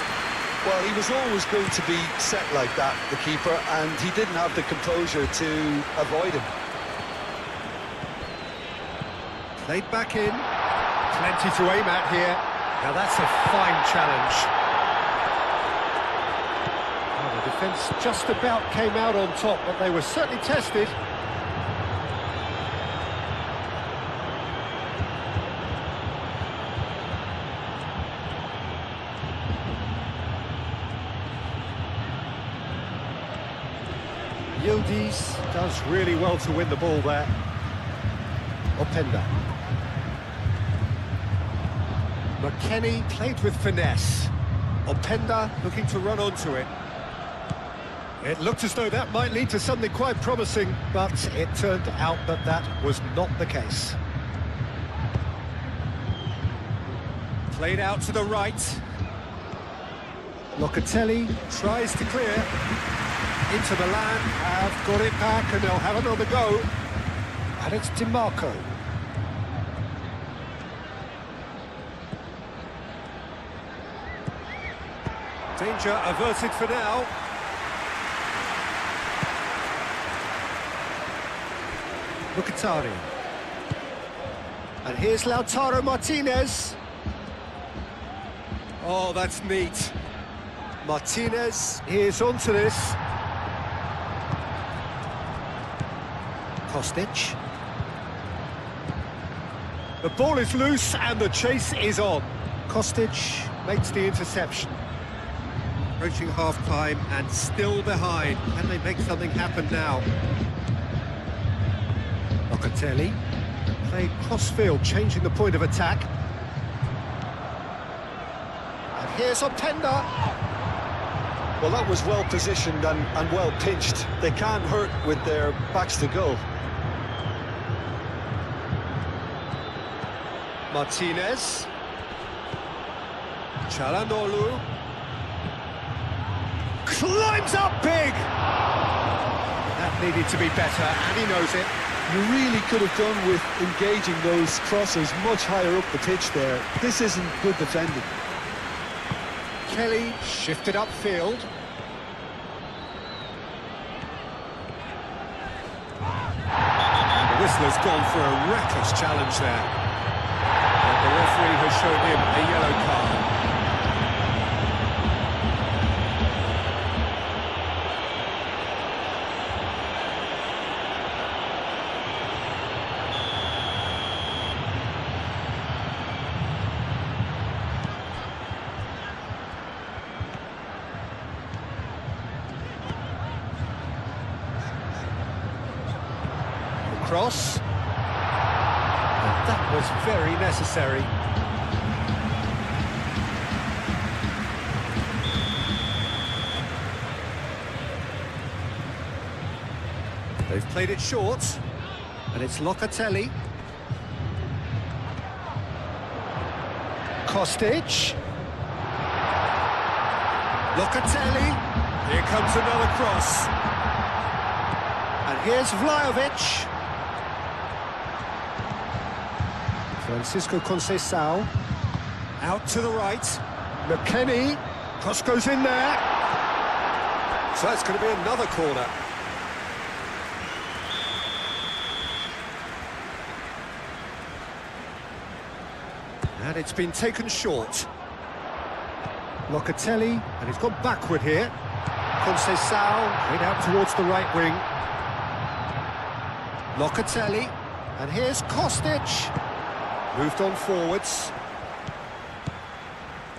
C: Well, he was always going to be set like that, the keeper, and he didn't have the composure to avoid him.
B: Played back in. Plenty to aim at here. Now that's a fine challenge. Well, the defence just about came out on top, but they were certainly tested. Yildiz does really well to win the ball there. Openda. McKennie played with finesse. Openda looking to run onto it. It looked as though that might lead to something quite promising, but it turned out that that was not the case. Played out to the right. Locatelli tries to clear. Inter Milan have got it back and they'll have another go. And it's DiMarco. Danger averted for now. Mkhitaryan. And here's Lautaro Martinez. Oh, that's neat. Martinez is onto this. Kostic. The ball is loose and the chase is on. Kostic makes the interception. Approaching half-time and still behind. Can they make something happen now? Locatelli played cross-field, changing the point of attack. And here's Openda.
C: Well, that was well positioned and well pinched. They can't hurt with their backs to goal.
B: Martinez. Çalhanoğlu. Climbs up big! That needed to be better, and he knows it.
C: You really could have done with engaging those crosses much higher up the pitch there. This isn't good defending.
B: Kelly shifted upfield. And the whistler's gone for a reckless challenge there. And the referee has shown him a yellow card. Cross. And that was very necessary. They've played it short, and it's Locatelli. Kostic. Locatelli. Here comes another cross. And here's Vlahovic. Francisco Conceição. Out to the right. McKennie. Cross goes in there. So that's going to be another corner. And it's been taken short. Locatelli, and he's gone backward here. Conceição, played out towards the right wing. Locatelli, and here's Kostic. Moved on forwards.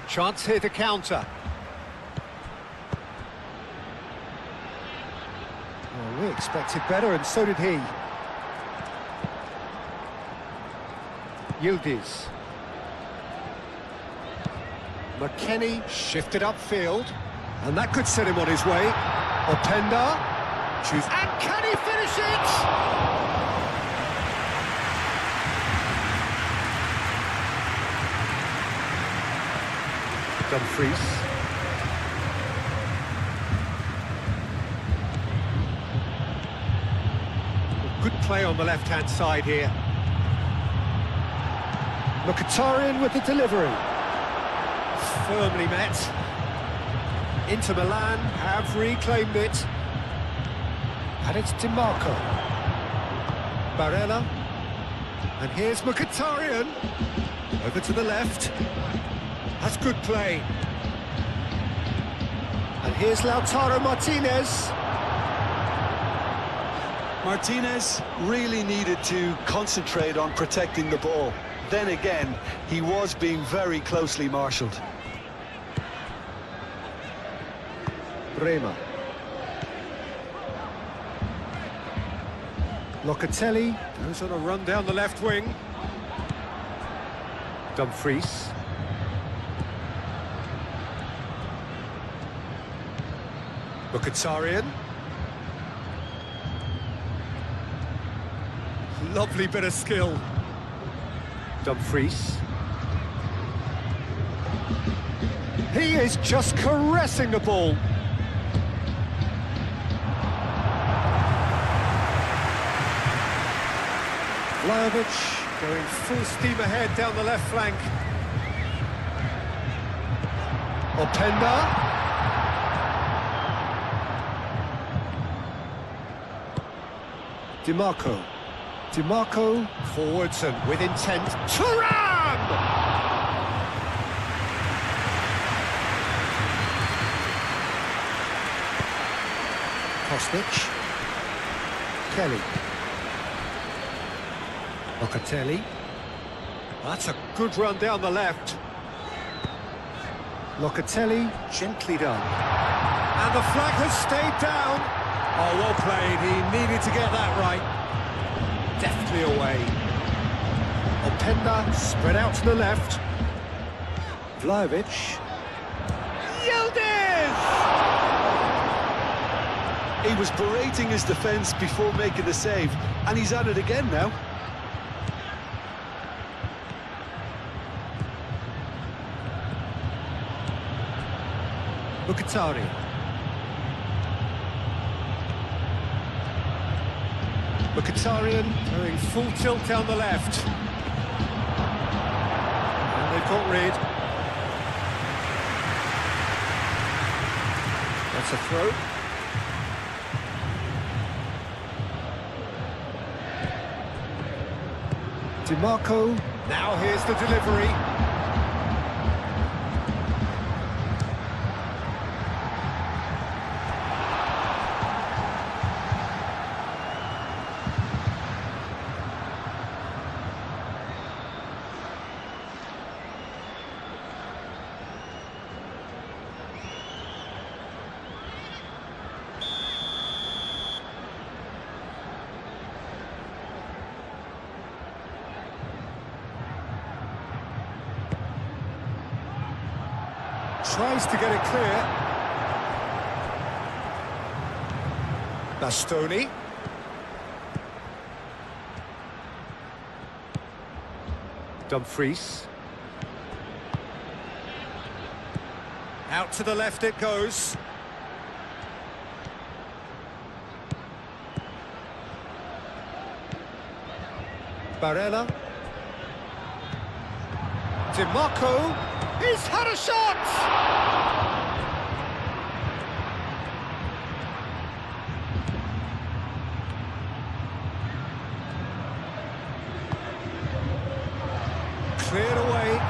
B: Chance here to counter. Well, we expected better, and so did he. Yildiz. McKennie shifted upfield, and that could set him on his way. Openda. And can he finish it? Dumfries. Good play on the left-hand side here. Mkhitaryan with the delivery. Firmly met. Inter Milan have reclaimed it. And it's DiMarco. Barella. And here's Mkhitaryan. Over to the left. That's good play. And here's Lautaro Martinez.
C: Martinez really needed to concentrate on protecting the ball. Then again, he was being very closely marshalled.
B: Bremer. Locatelli goes on a run down the left wing. Dumfries. Mkhitaryan. Lovely bit of skill. Dumfries. He is just caressing the ball. Vlahovic going full steam ahead down the left flank. Openda. DiMarco. DiMarco forwards and with intent. Thuram! Kostic. Kelly. Locatelli. That's a good run down the left. Locatelli, gently done. And the flag has stayed down. Oh, well played. He needed to get that right. Deftly away. Openda spread out to the left. Vlahovic. Yildiz!
C: He was berating his defence before making the save, and he's at it again now.
B: Mkhitaryan. Mkhitaryan going full tilt down the left. And they've got rid. That's a throw. DiMarco. Now here's the delivery. Tries to get it clear. Bastoni. Dumfries. Out to the left it goes. Barella. DiMarco. He's had a shot! Cleared away.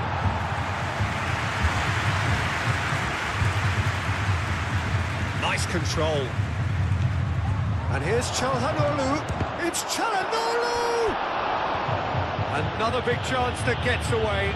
B: Nice control. And here's Çalhanoğlu. It's Çalhanoğlu! Another big chance that gets away.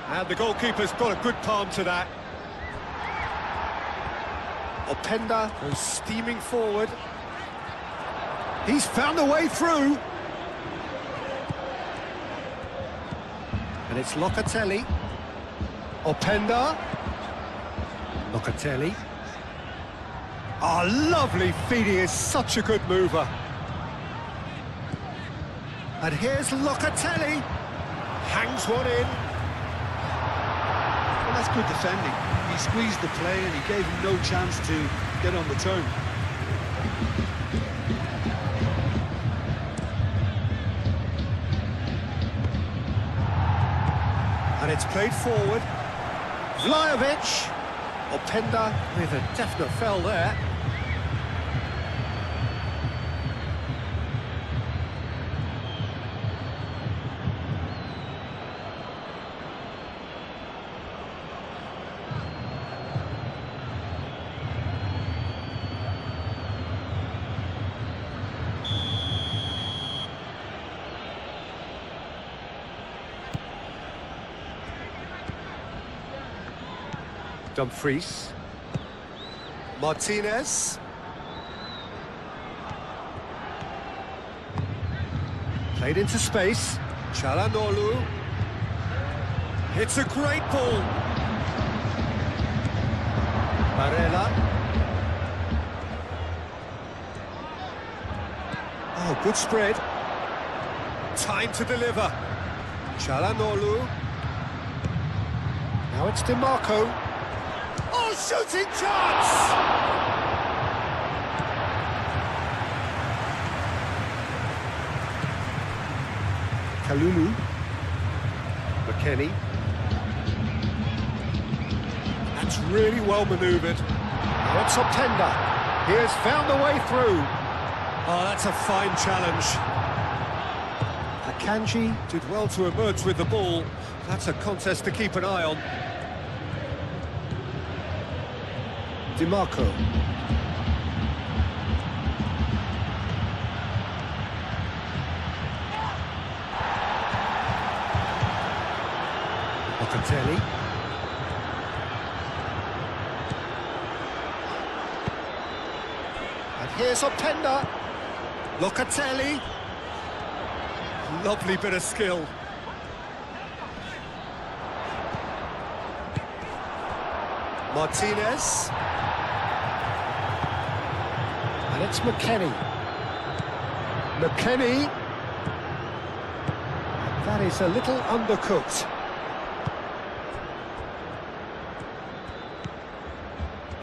B: And the goalkeeper's got a good palm to that. Openda goes steaming forward. He's found a way through. And it's Locatelli. Openda. Locatelli. Oh, lovely feed. He is such a good mover. And here's Locatelli. Hangs one in.
C: Well, that's good defending. He squeezed the play and he gave him no chance to get on the turn.
B: And it's played forward. Vlahovic. Openda with a definite foul there. Dumfries. Martinez. Played into space. Çalhanoğlu. It's a great ball. Barella. Oh, good spread. Time to deliver. Çalhanoğlu. Now it's DiMarco. Oh, shooting chance! Kalulu. McKennie. That's really well manoeuvred. Now it's Openda. He has found a way through. Oh, that's a fine challenge. Akanji did well to emerge with the ball. That's a contest to keep an eye on. DiMarco. Locatelli. And here's Openda. Locatelli. Lovely bit of skill. Martinez. And it's McKennie. McKennie. That is a little undercooked.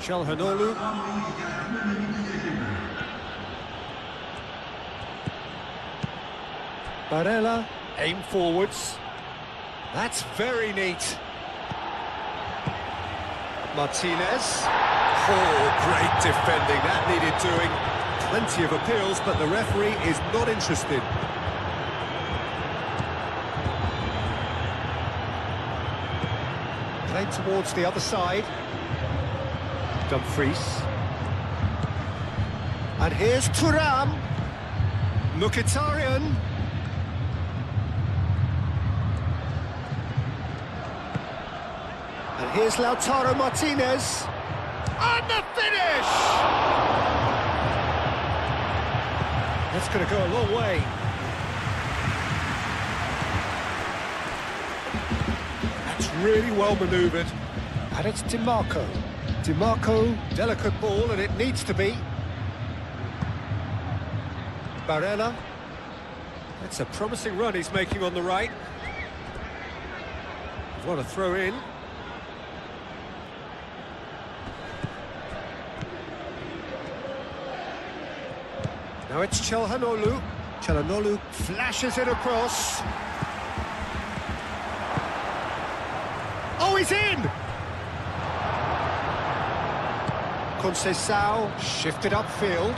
B: Çalhanoğlu. Barella. Aim forwards. That's very neat. Martinez. Oh, great defending. That needed doing. Plenty of appeals, but the referee is not interested. Played towards the other side. Dumfries. And here's Thuram. Mkhitaryan. And here's Lautaro Martinez. And the finish! That's going to go a long way. That's really well manoeuvred. And it's DiMarco. DiMarco, delicate ball, and it needs to be. Barella. That's a promising run he's making on the right. What a throw in. Now it's Çalhanoğlu. Çalhanoğlu flashes it across. Oh, he's in! Conceição shifted upfield.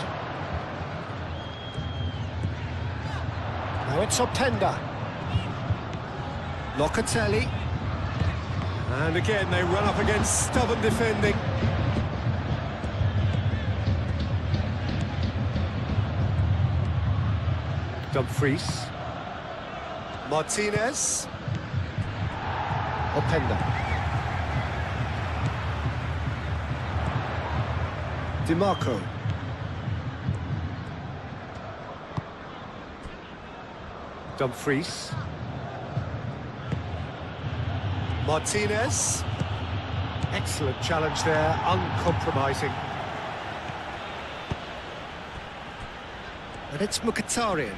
B: Now it's Openda. Locatelli. And again, they run up against stubborn defending. Dumfries. Martinez. Openda. DiMarco. Dumfries. Martinez. Excellent challenge there, uncompromising. And it's Mkhitaryan.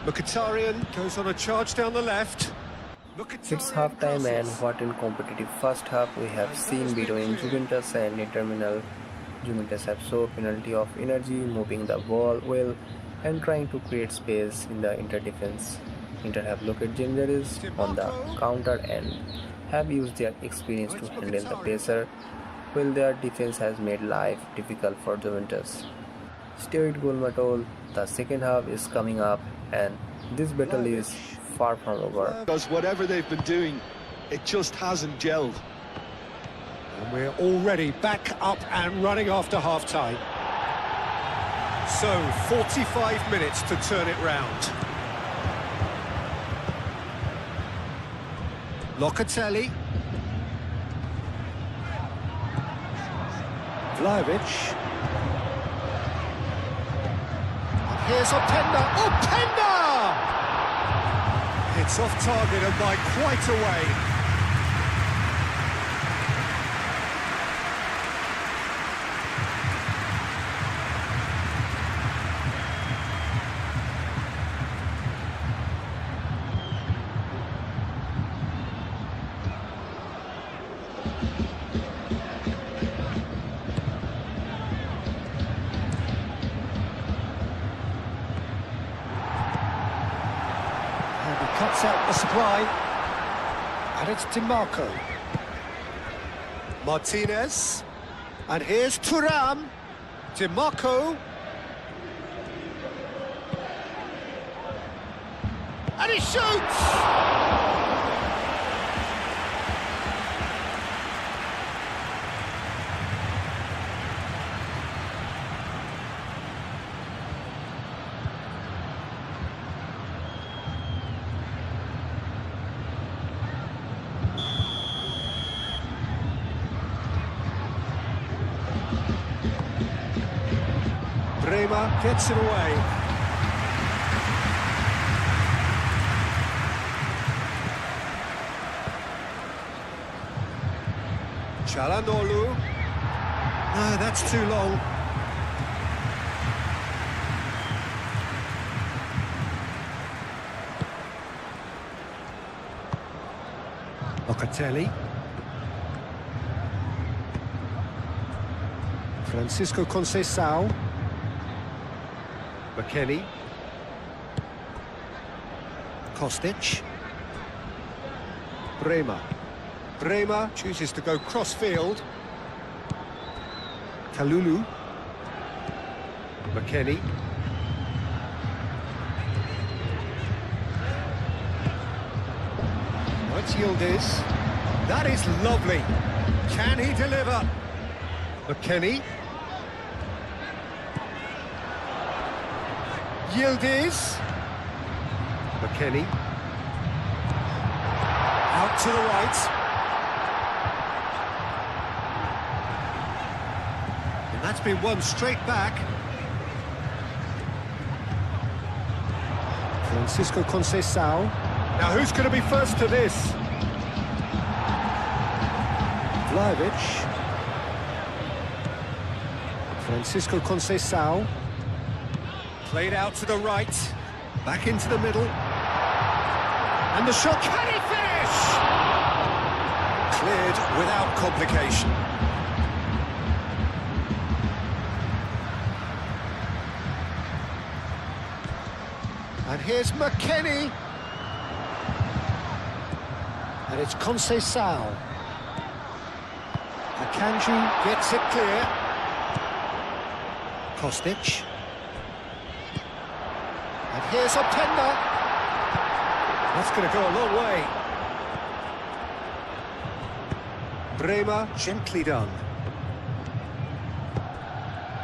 B: Mkhitaryan goes on a charge down the left.
A: It's half-time, and what in competitive first half we have seen between Juventus and Inter Milan. Juventus have so plenty of energy, moving the ball well and trying to create space in the Inter defense. Inter have looked dangerous on the counter and have used their experience to handle the pressure, while their defense has made life difficult for Juventus. Stay with GoalMatol, the second half is coming up and this battle is far from over.
C: Because whatever they've been doing, it just hasn't gelled.
B: And we're already back up and running after half-time. So, 45 minutes to turn it round. Locatelli. Vlahovic. And here's Openda. Openda! It's off target and by quite a way. Cuts out the supply, and it's DiMarco. Martinez, and here's Thuram. DiMarco. And he shoots! Gets it away. Çalhanoğlu. No, that's too long. Locatelli. Francisco Conceição. McKennie. Kostic. Bremer. Bremer chooses to go cross-field. Kalulu. McKennie. That's Yildiz. That is lovely. Can he deliver? McKennie. Yildiz. McKennie. Out to the right. And that's been won straight back. Francisco Conceição. Now who's going to be first to this? Vlahovic. Francisco Conceição. Played out to the right, back into the middle, and the shot, can he finish? Cleared without complication. And here's McKennie. And it's Conceição. Akanji gets it clear. Kostic. And here's Openda. That's going to go a long way. Bremer, gently done.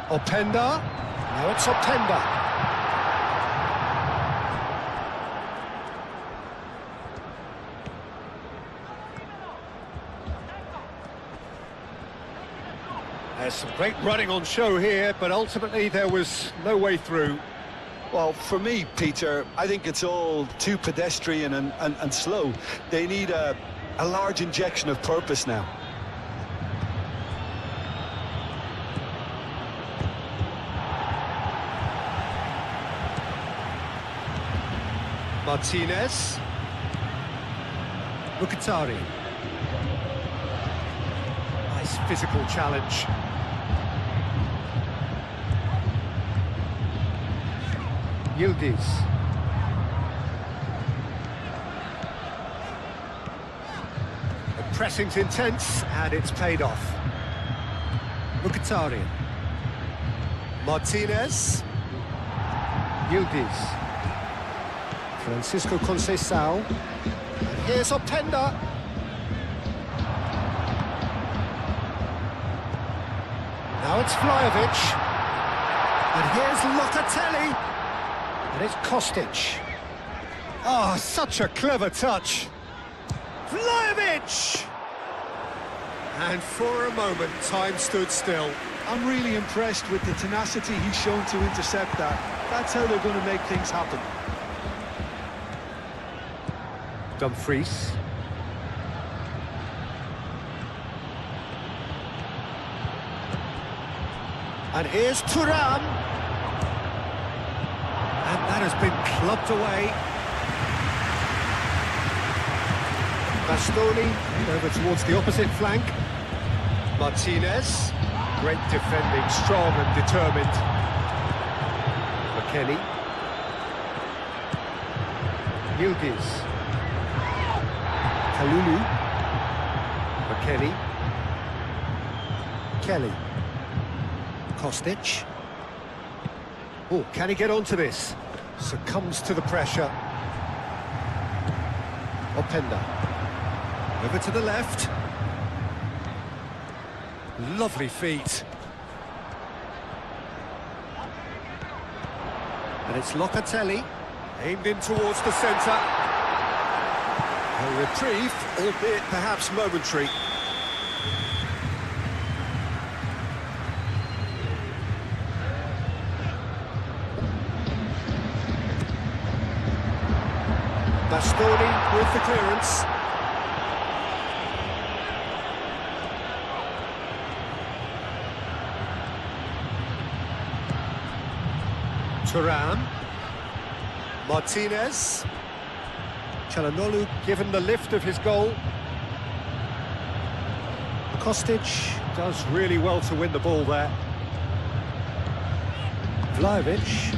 B: Openda. Now it's Openda. There's some great running on show here, but ultimately there was no way through.
C: Well, for me, Peter, I think it's all too pedestrian and slow. They need a large injection of purpose now.
B: Martinez. Mkhitaryan. Nice physical challenge. Yildiz. The pressing's intense and it's paid off. Mkhitaryan. Martinez. Yildiz. Francisco Conceição. And here's Openda. Now it's Vlahovic. And here's Locatelli. And it's Kostic. Oh, such a clever touch. Vlahovic! And for a moment, time stood still.
C: I'm really impressed with the tenacity he's shown to intercept that. That's how they're going to make things happen.
B: Dumfries. And here's Thuram. And that has been clubbed away. Bastoni over towards the opposite flank. Martinez. Great defending, strong and determined. McKennie. Yildiz. Kalulu. McKennie. Kelly. Kostic. Oh, can he get onto this? Succumbs to the pressure. Openda. Over to the left. Lovely feet. And it's Locatelli. Aimed in towards the centre. A reprieve, albeit perhaps momentary. Bastoni with the clearance. Thuram. Martinez. Çalhanoğlu given the lift of his goal. Kostic does really well to win the ball there. Vlahovic.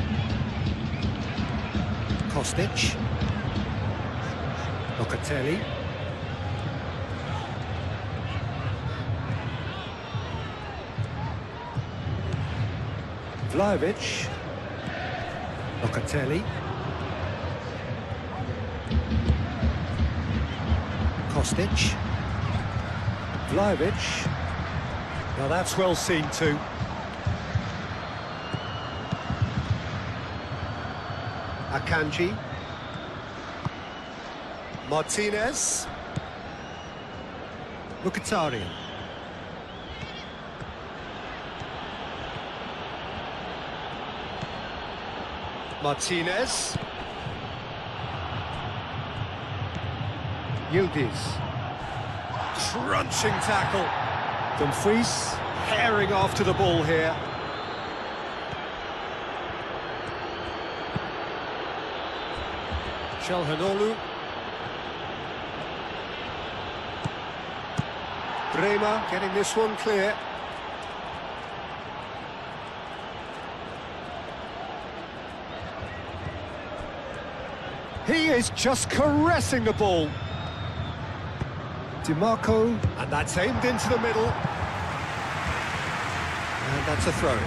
B: Kostic. Locatelli. Vlahovic. Locatelli. Kostic. Vlahovic. Now that's well seen too. Akanji. Martinez. Mkhitaryan. Martinez. Yildiz. Crunching tackle. Dumfries herring after the ball here. Çalhanoğlu. Bremer getting this one clear. He is just caressing the ball. DiMarco, and that's aimed into the middle. And that's a throw.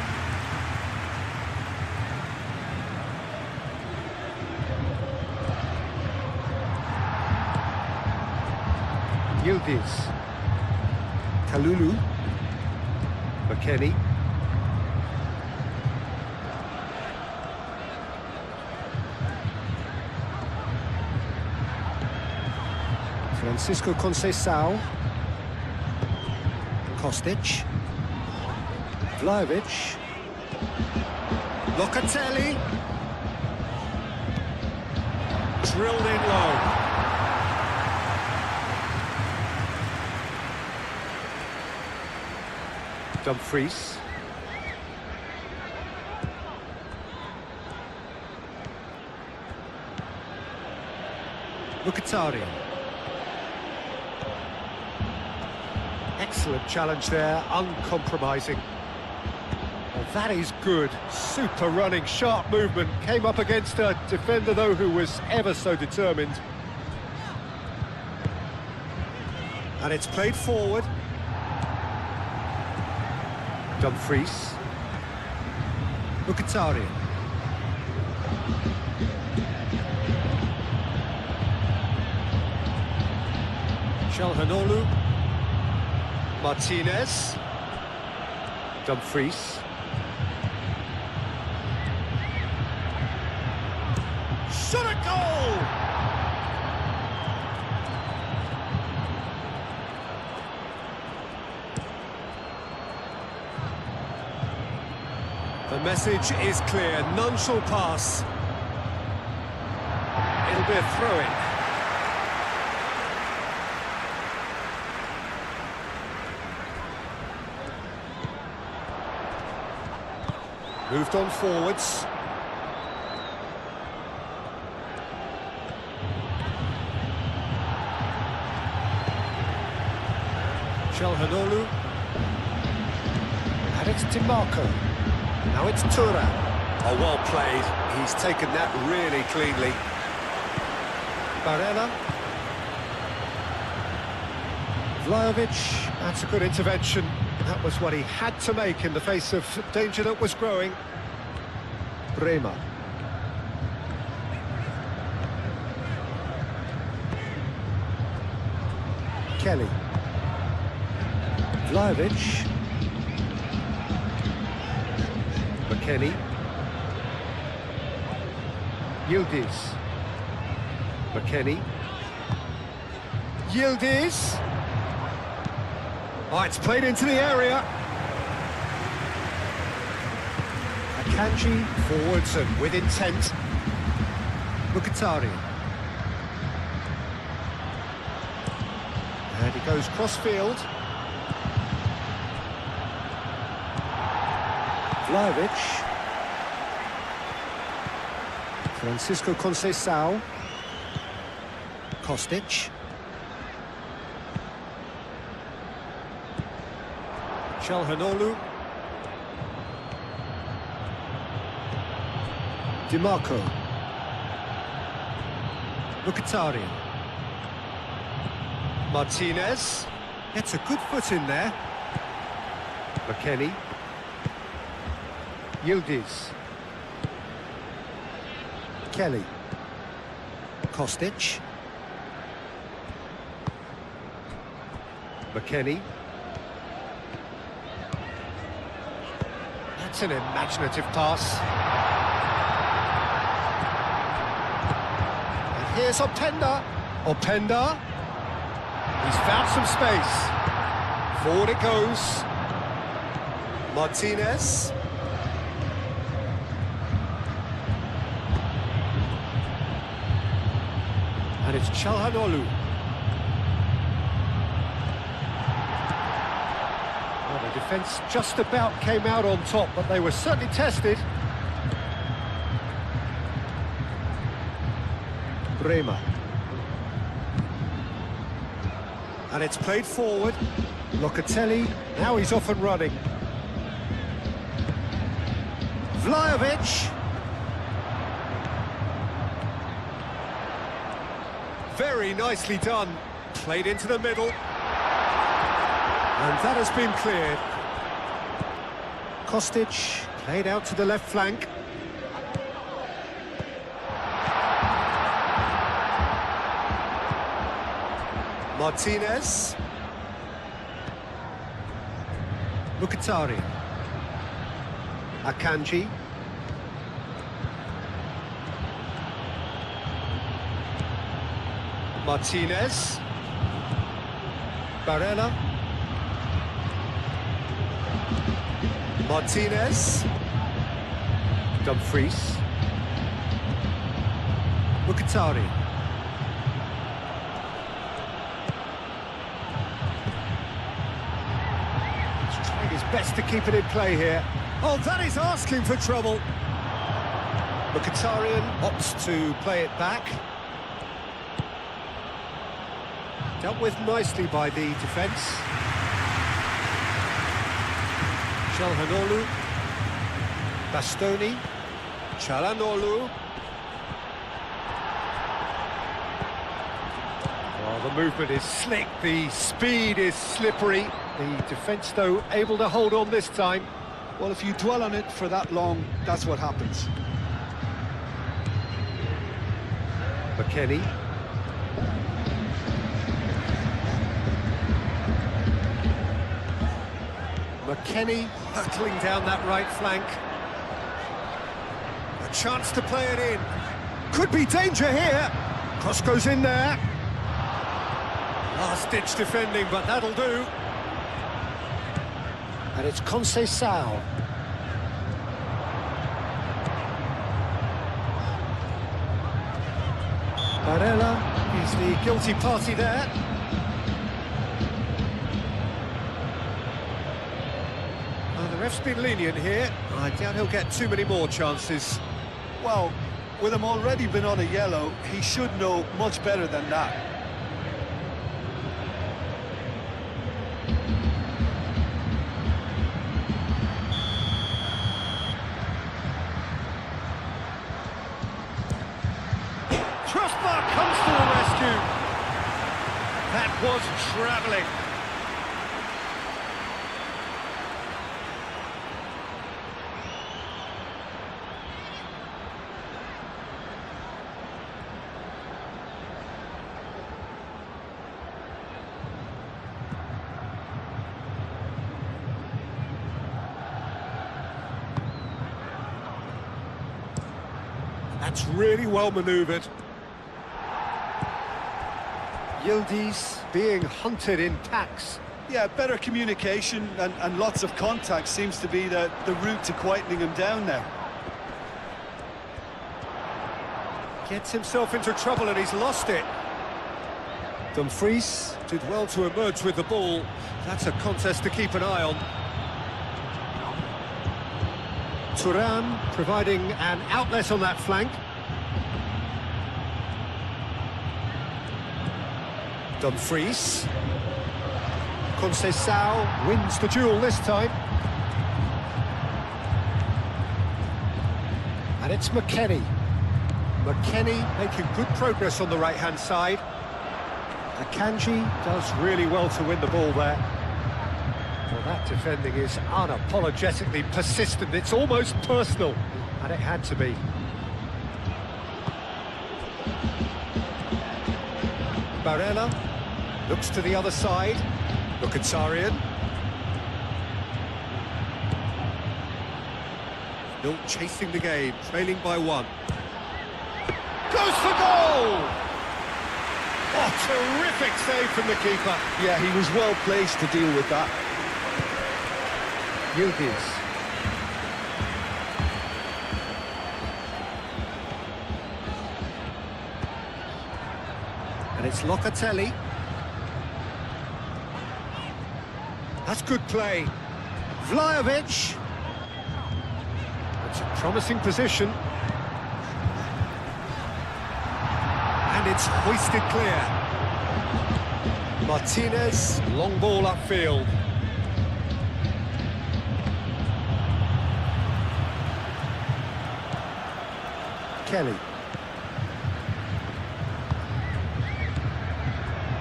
B: Yildiz. Kalulu. McKennie. Francisco Conceição. Kostic. Vlahovic. Locatelli. Drilled in low. Dumfries. Mkhitaryan. Excellent challenge there, uncompromising. Well, that is good. Super running, sharp movement. Came up against a defender, though, who was ever so determined. And it's played forward. Dumfries. Mkhitaryan. Çalhanoğlu. Martinez. Dumfries. Shot a goal! The message is clear, none shall pass. It'll be a throw-in. Moved on forwards. Çalhanoğlu. And it's DiMarco. Now it's Tura. Oh, well played. He's taken that really cleanly. Barella. Vlahovic. That's a good intervention. That was what he had to make in the face of danger that was growing. Bremer. Kelly. Vlahovic. McKennie. Yildiz. McKennie. Yildiz. Oh, it's played into the area. Akanji forwards and with intent. Mkhitaryan. And he goes cross-field. Vlahovic. Francisco Conceição. Kostic. Çalhanoğlu. DiMarco. Mkhitaryan. Martinez. Gets a good foot in there. McKennie. Yildiz. Kelly. Kostic. McKennie. That's an imaginative pass. And here's Openda. Openda. He's found some space. Forward it goes. Martinez. And it's Çalhanoğlu. Well, the defence just about came out on top, but they were certainly tested. Bremer. And it's played forward. Locatelli, now he's off and running. Vlahovic. Very nicely done. Played into the middle. And that has been cleared. Kostic played out to the left flank. Martinez. Mkhitaryan. Akanji. Martinez. Barella. Martinez. Dumfries. Mkhitaryan. He's trying his best to keep it in play here. Oh, that is asking for trouble. Mkhitaryan opts to play it back. Dealt with nicely by the defence. Çalhanoğlu. Bastoni. Çalhanoğlu. Oh, the movement is slick, the speed is slippery. The defence, though, able to hold on this time.
C: Well, if you dwell on it for that long, that's what happens.
B: McKennie. McKennie hurtling down that right flank. A chance to play it in. Could be danger here. Cross goes in there. Last-ditch defending, but that'll do. And it's Conceição. Barella is the guilty party there. The ref's been lenient here. I doubt he'll get too many more chances.
C: Well, with him already been on a yellow, he should know much better than that.
B: Crossbar comes to the rescue. That was travelling. That's really well manoeuvred. Yildiz being hunted in packs.
C: Yeah, better communication and lots of contact seems to be the route to quietening him down now.
B: Gets himself into trouble and he's lost it. Dumfries did well to emerge with the ball. That's a contest to keep an eye on. Thuram providing an outlet on that flank. Dumfries. Conceição wins the duel this time. And it's McKennie. McKennie making good progress on the right-hand side. Akanji does really well to win the ball there. Well, that defending is unapologetically persistent. It's almost personal, and it had to be. Barella looks to the other side. Mkhitaryan. Still chasing the game, trailing by one. Goes for goal! Oh, terrific save from the keeper.
C: Yeah, he was well placed to deal with that.
B: Yildiz. And it's Locatelli. That's good play. Vlahovic. It's a promising position. And it's hoisted clear. Martinez, long ball upfield. Kelly.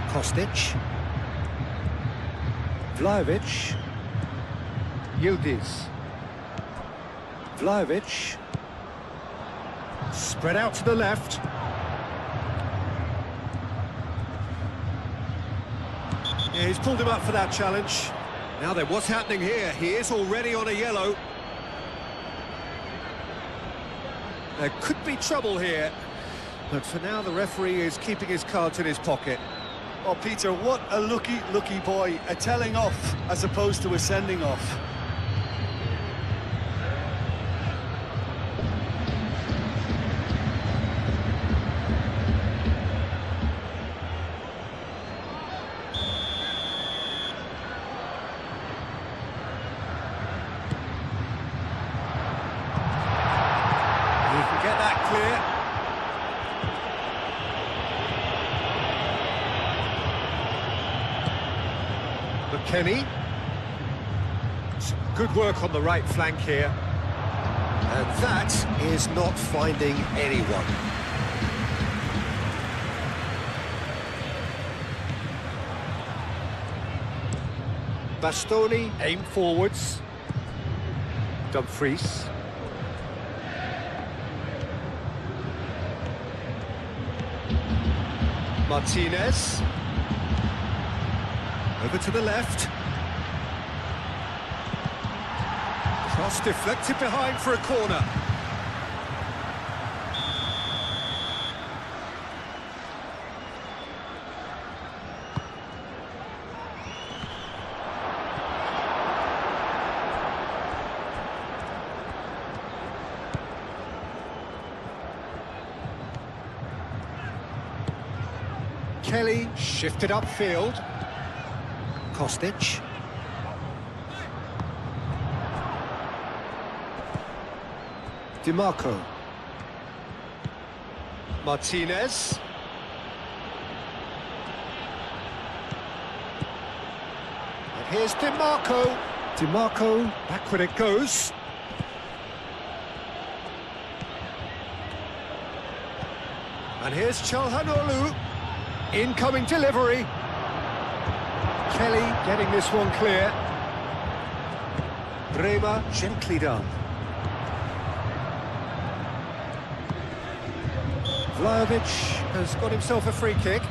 B: Kostic. Vlahovic. Yildiz. Vlahovic. Spread out to the left. Yeah, he's pulled him up for that challenge. Now then, what's happening here? He is already on a yellow. There could be trouble here, but for now the referee is keeping his cards in his pocket.
C: Oh, Peter, what a lucky boy. A telling off as opposed to a sending off.
B: Kenny. Some good work on the right flank here. And that is not finding anyone. Bastoni aimed forwards. Dumfries. Martinez. Over to the left. Cross deflected behind for a corner. Kelly shifted upfield. Kostic. DiMarco. Martinez. And here's DiMarco. DiMarco, back when it goes. And here's Çalhanoğlu. Incoming delivery. Kelly getting this one clear. Bremer gently done. Vlahovic has got himself a free kick.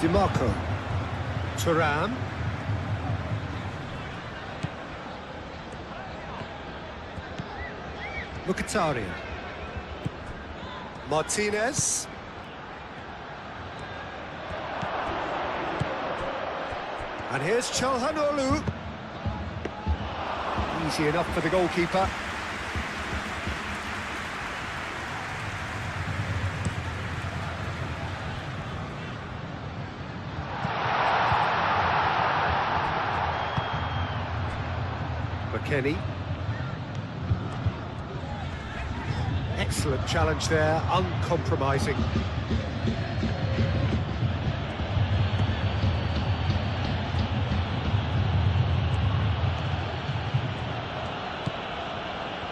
B: DiMarco. Thuram. Mkhitaryan. Martinez. And here's Çalhanoğlu. Easy enough for the goalkeeper. Kenny. Excellent challenge there, uncompromising.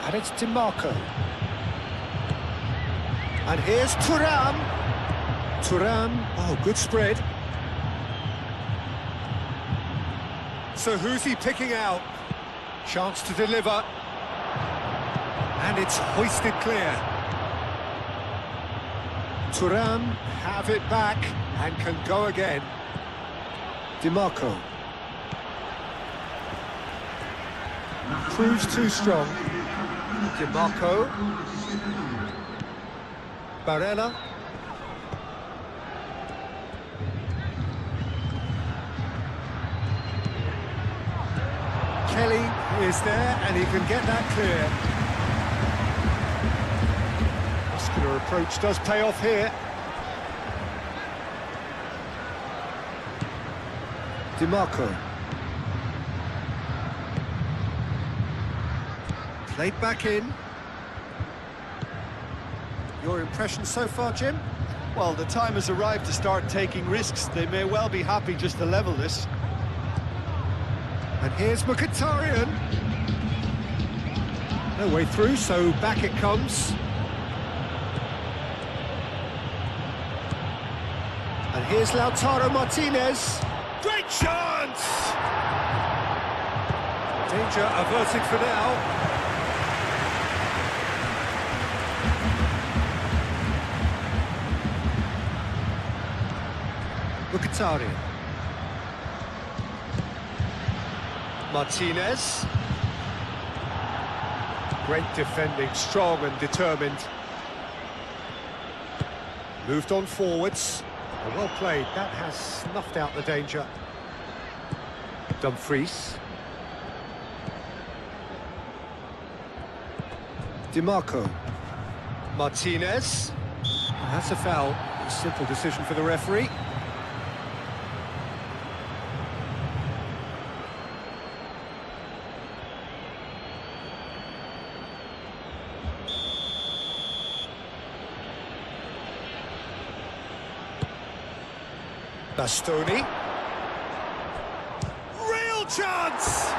B: And it's DiMarco. And here's Thuram. Thuram, oh, good spread. So who's he picking out? Chance to deliver. And it's hoisted clear. Thuram have it back and can go again. DiMarco. Proves too strong. DiMarco. Barella. Kelly is there and he can get that clear. Muscular approach does pay off here. DiMarco. Played back in. Your impression so far, Jim?
C: Well, the time has arrived to start taking risks. They may well be happy just to level this.
B: And here's Mkhitaryan. No way through, so back it comes. And here's Lautaro Martinez. Great chance! Danger averted for now. Mkhitaryan. Martinez. Great defending, strong and determined. Moved on forwards. Well played, that has snuffed out the danger. Dumfries. DiMarco. Martinez. That's a foul. Simple decision for the referee. Bastoni. Real chance!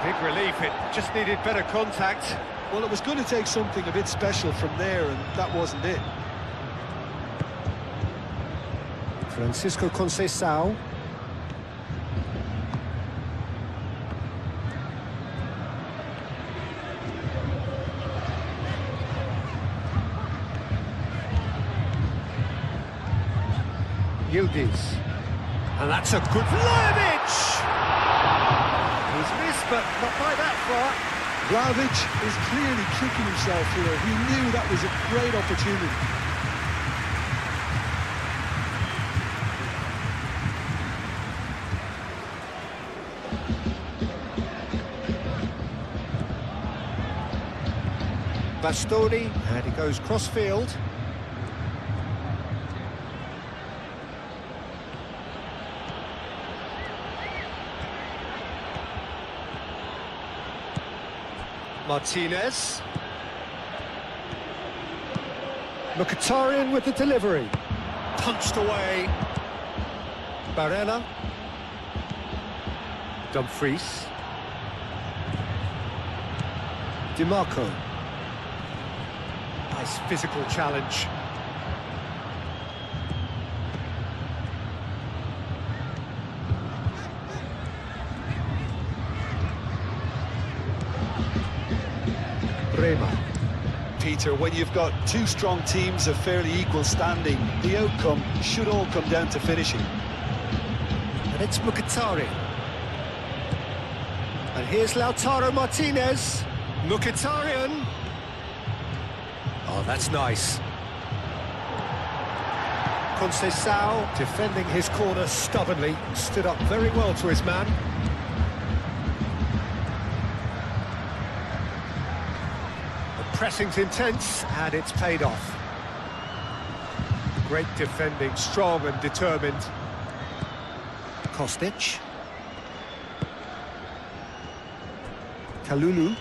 B: Big relief, it just needed better contact.
C: Well, it was going to take something a bit special from there, and that wasn't it.
B: Francisco Conceição. Yildiz. And that's a good... Vlahovic! He's missed, but not by that far.
C: Vlahovic is clearly kicking himself here. He knew that was a great opportunity.
B: Bastoni, and he goes cross-field. Martinez. Mkhitaryan with the delivery. Punched away. Barella. Dumfries. DiMarco. Nice physical challenge.
C: Peter, when you've got two strong teams of fairly equal standing, the outcome should all come down to finishing.
B: And it's Mkhitaryan. And here's Lautaro Martinez. Mkhitaryan. Oh, that's nice. Conceição defending his corner stubbornly, stood up very well to his man. Pressing's intense, and it's paid off. Great defending, strong and determined. Kostic. Kalulu.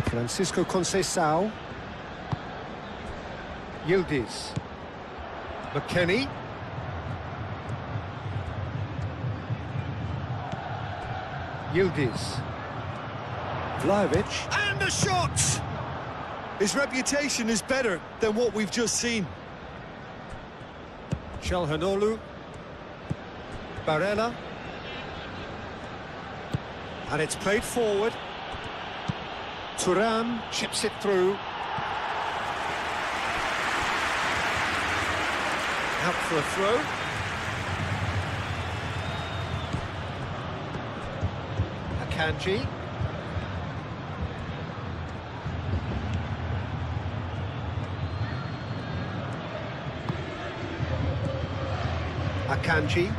B: Francisco Conceição. Yildiz. McKennie. Yildiz. Vlahovic.
C: And the shot! His reputation is better than what we've just seen.
B: Çalhanoğlu. Barella. And it's played forward. Thuram chips it through. Out for a throw. Akanji. Akanji.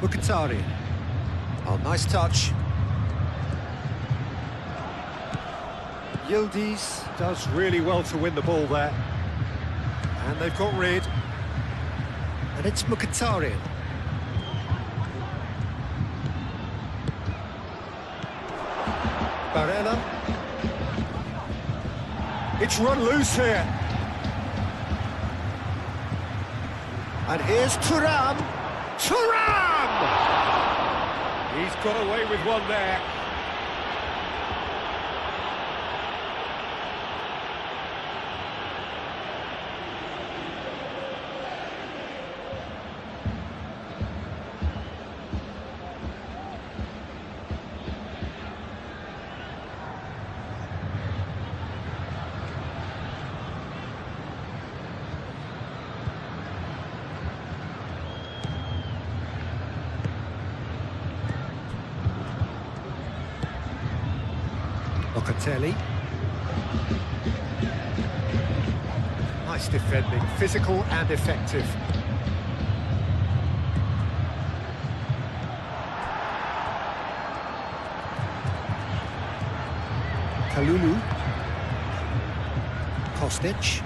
B: Mkhitaryan. Oh, nice touch. Yildiz does really well to win the ball there. And they've got rid. And it's Mkhitaryan. Barella. It's run loose here. And here's Thuram. Thuram! He's got away with one there. Locatelli. Nice defending, physical and effective. Kalulu. Kostic.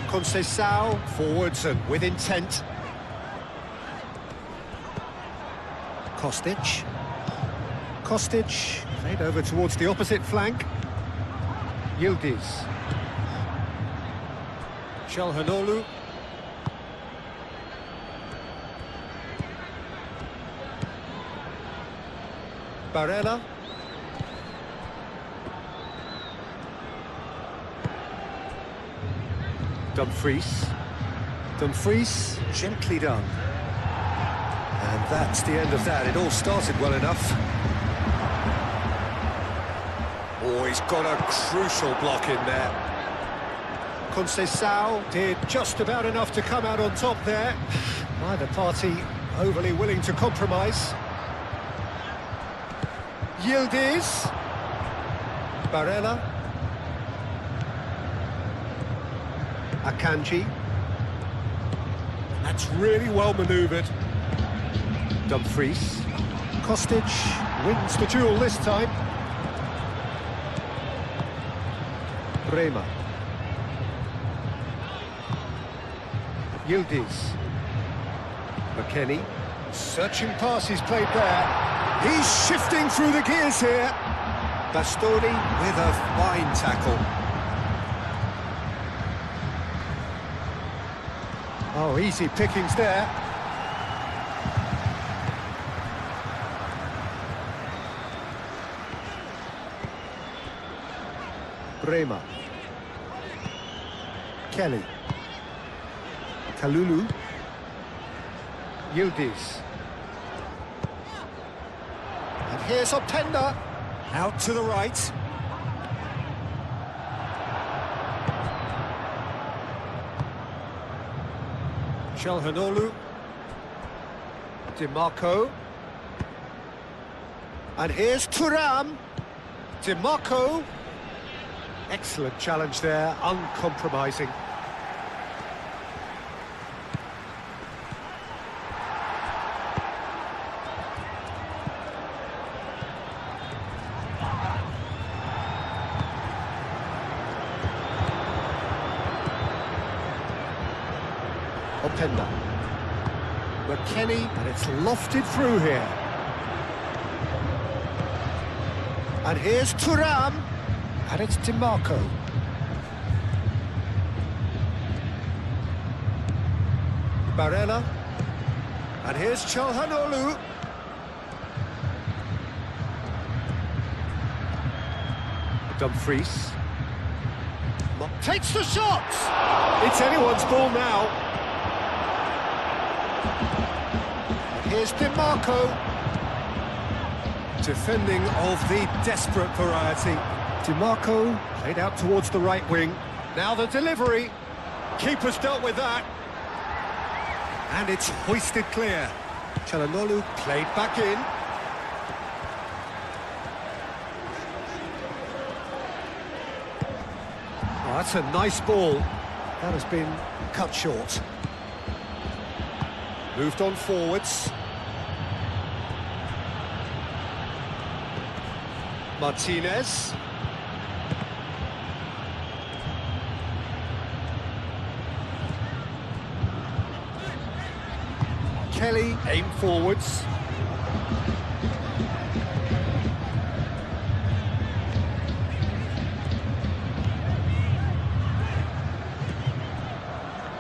B: Conceição forwards and with intent. Kostic. Kostic played over towards the opposite flank. Yildiz. Çalhanoğlu. Barella. Dumfries. Dumfries, gently done. And that's the end of that. It all started well enough. Oh, he's got a crucial block in there. Conceição did just about enough to come out on top there. Neither party overly willing to compromise. Yildiz. Barella. Akanji. That's really well manoeuvred. Dumfries. Kostic wins the duel this time. Bremer. Yildiz. McKennie. Searching passes played there. He's shifting through the gears here. Bastoni with a fine tackle. Oh, easy pickings there. Bremer. Kelly. Kalulu. Yildiz. And here's Openda. Out to the right. Çalhanoğlu. DiMarco. And here's Thuram. DiMarco. Excellent challenge there, uncompromising. Openda. McKennie, and it's lofted through here. And here's Thuram, and it's DiMarco. Barella, and here's Çalhanoğlu. Dumfries. Takes the shot! It's anyone's ball now. Here's DiMarco. Defending of the desperate variety. DiMarco played out towards the right wing. Now the delivery. Keeper's dealt with that. And it's hoisted clear. Çalhanoğlu played back in. Oh, that's a nice ball. That has been cut short. Moved on forwards. Martinez. Kelly aim forwards.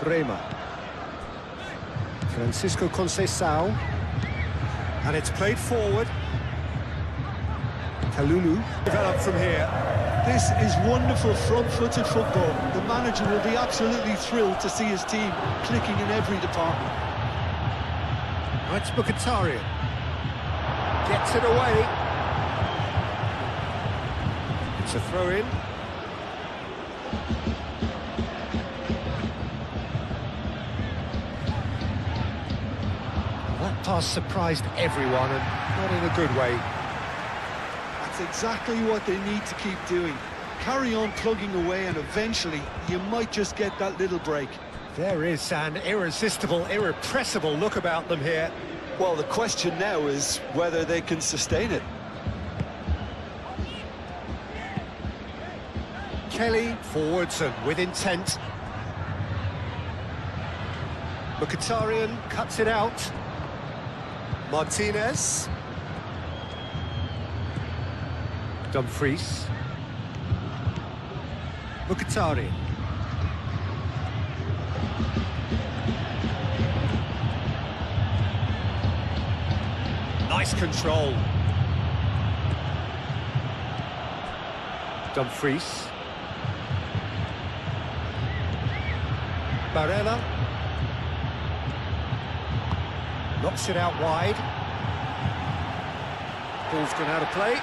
B: Bremer. Francisco Conceição. And it's played forward. Kalulu. Developed from here.
C: This is wonderful front-footed football. The manager will be absolutely thrilled to see his team clicking in every department.
B: Now it's Mkhitaryan. Gets it away. It's a throw-in. That pass surprised everyone, and not in a good way.
C: That's exactly what they need to keep doing. Carry on plugging away, and eventually you might just get that little break.
B: There is an irresistible, irrepressible look about them here.
C: Well, the question now is whether they can sustain it.
B: Kelly forwards and with intent. Mkhitaryan cuts it out. Martinez. Dumfries. Mkhitaryan. Nice control. Dumfries. Barella. Knocks it out wide. Ball's gone out of play.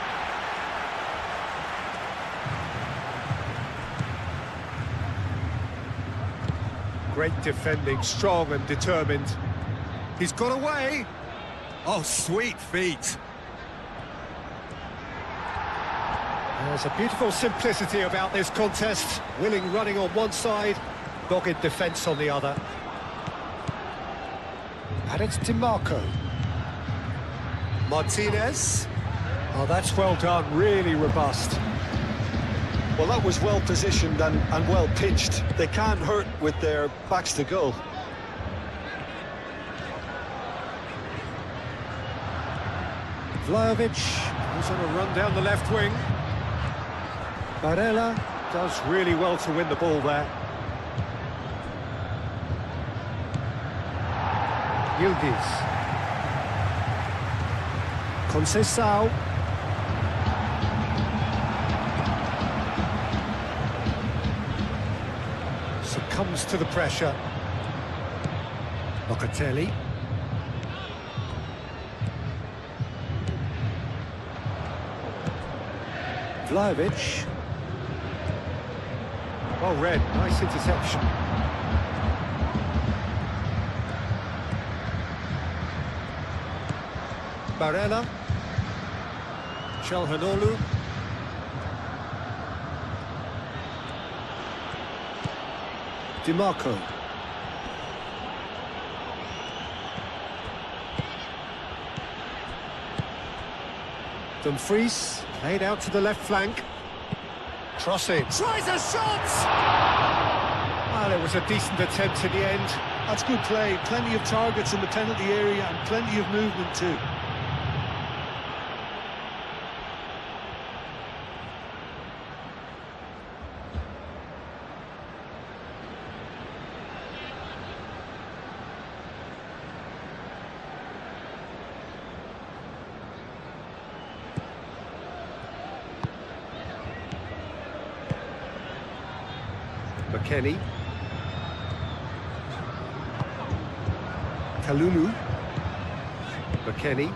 B: Great defending, strong and determined. He's got away. Oh, sweet feet. There's a beautiful simplicity about this contest. Willing running on one side, dogged defence on the other. And it's DiMarco. Martinez. Oh, that's well done, really robust.
C: Well, that was well positioned and well pitched. They can't hurt with their backs to goal.
B: Vlahovic goes on a run down the left wing. Barella does really well to win the ball there. Yildiz. Conceição. Succumbs to the pressure. Locatelli. Vlahovic. Well read, nice interception. Barella. Çalhanoğlu. DiMarco. Dumfries, laid out to the left flank. Crossing. Tries a shot! Well, it was a decent attempt in the end.
C: That's good play. Plenty of targets in the penalty area and plenty of movement too.
B: McKennie. Kalulu. McKennie.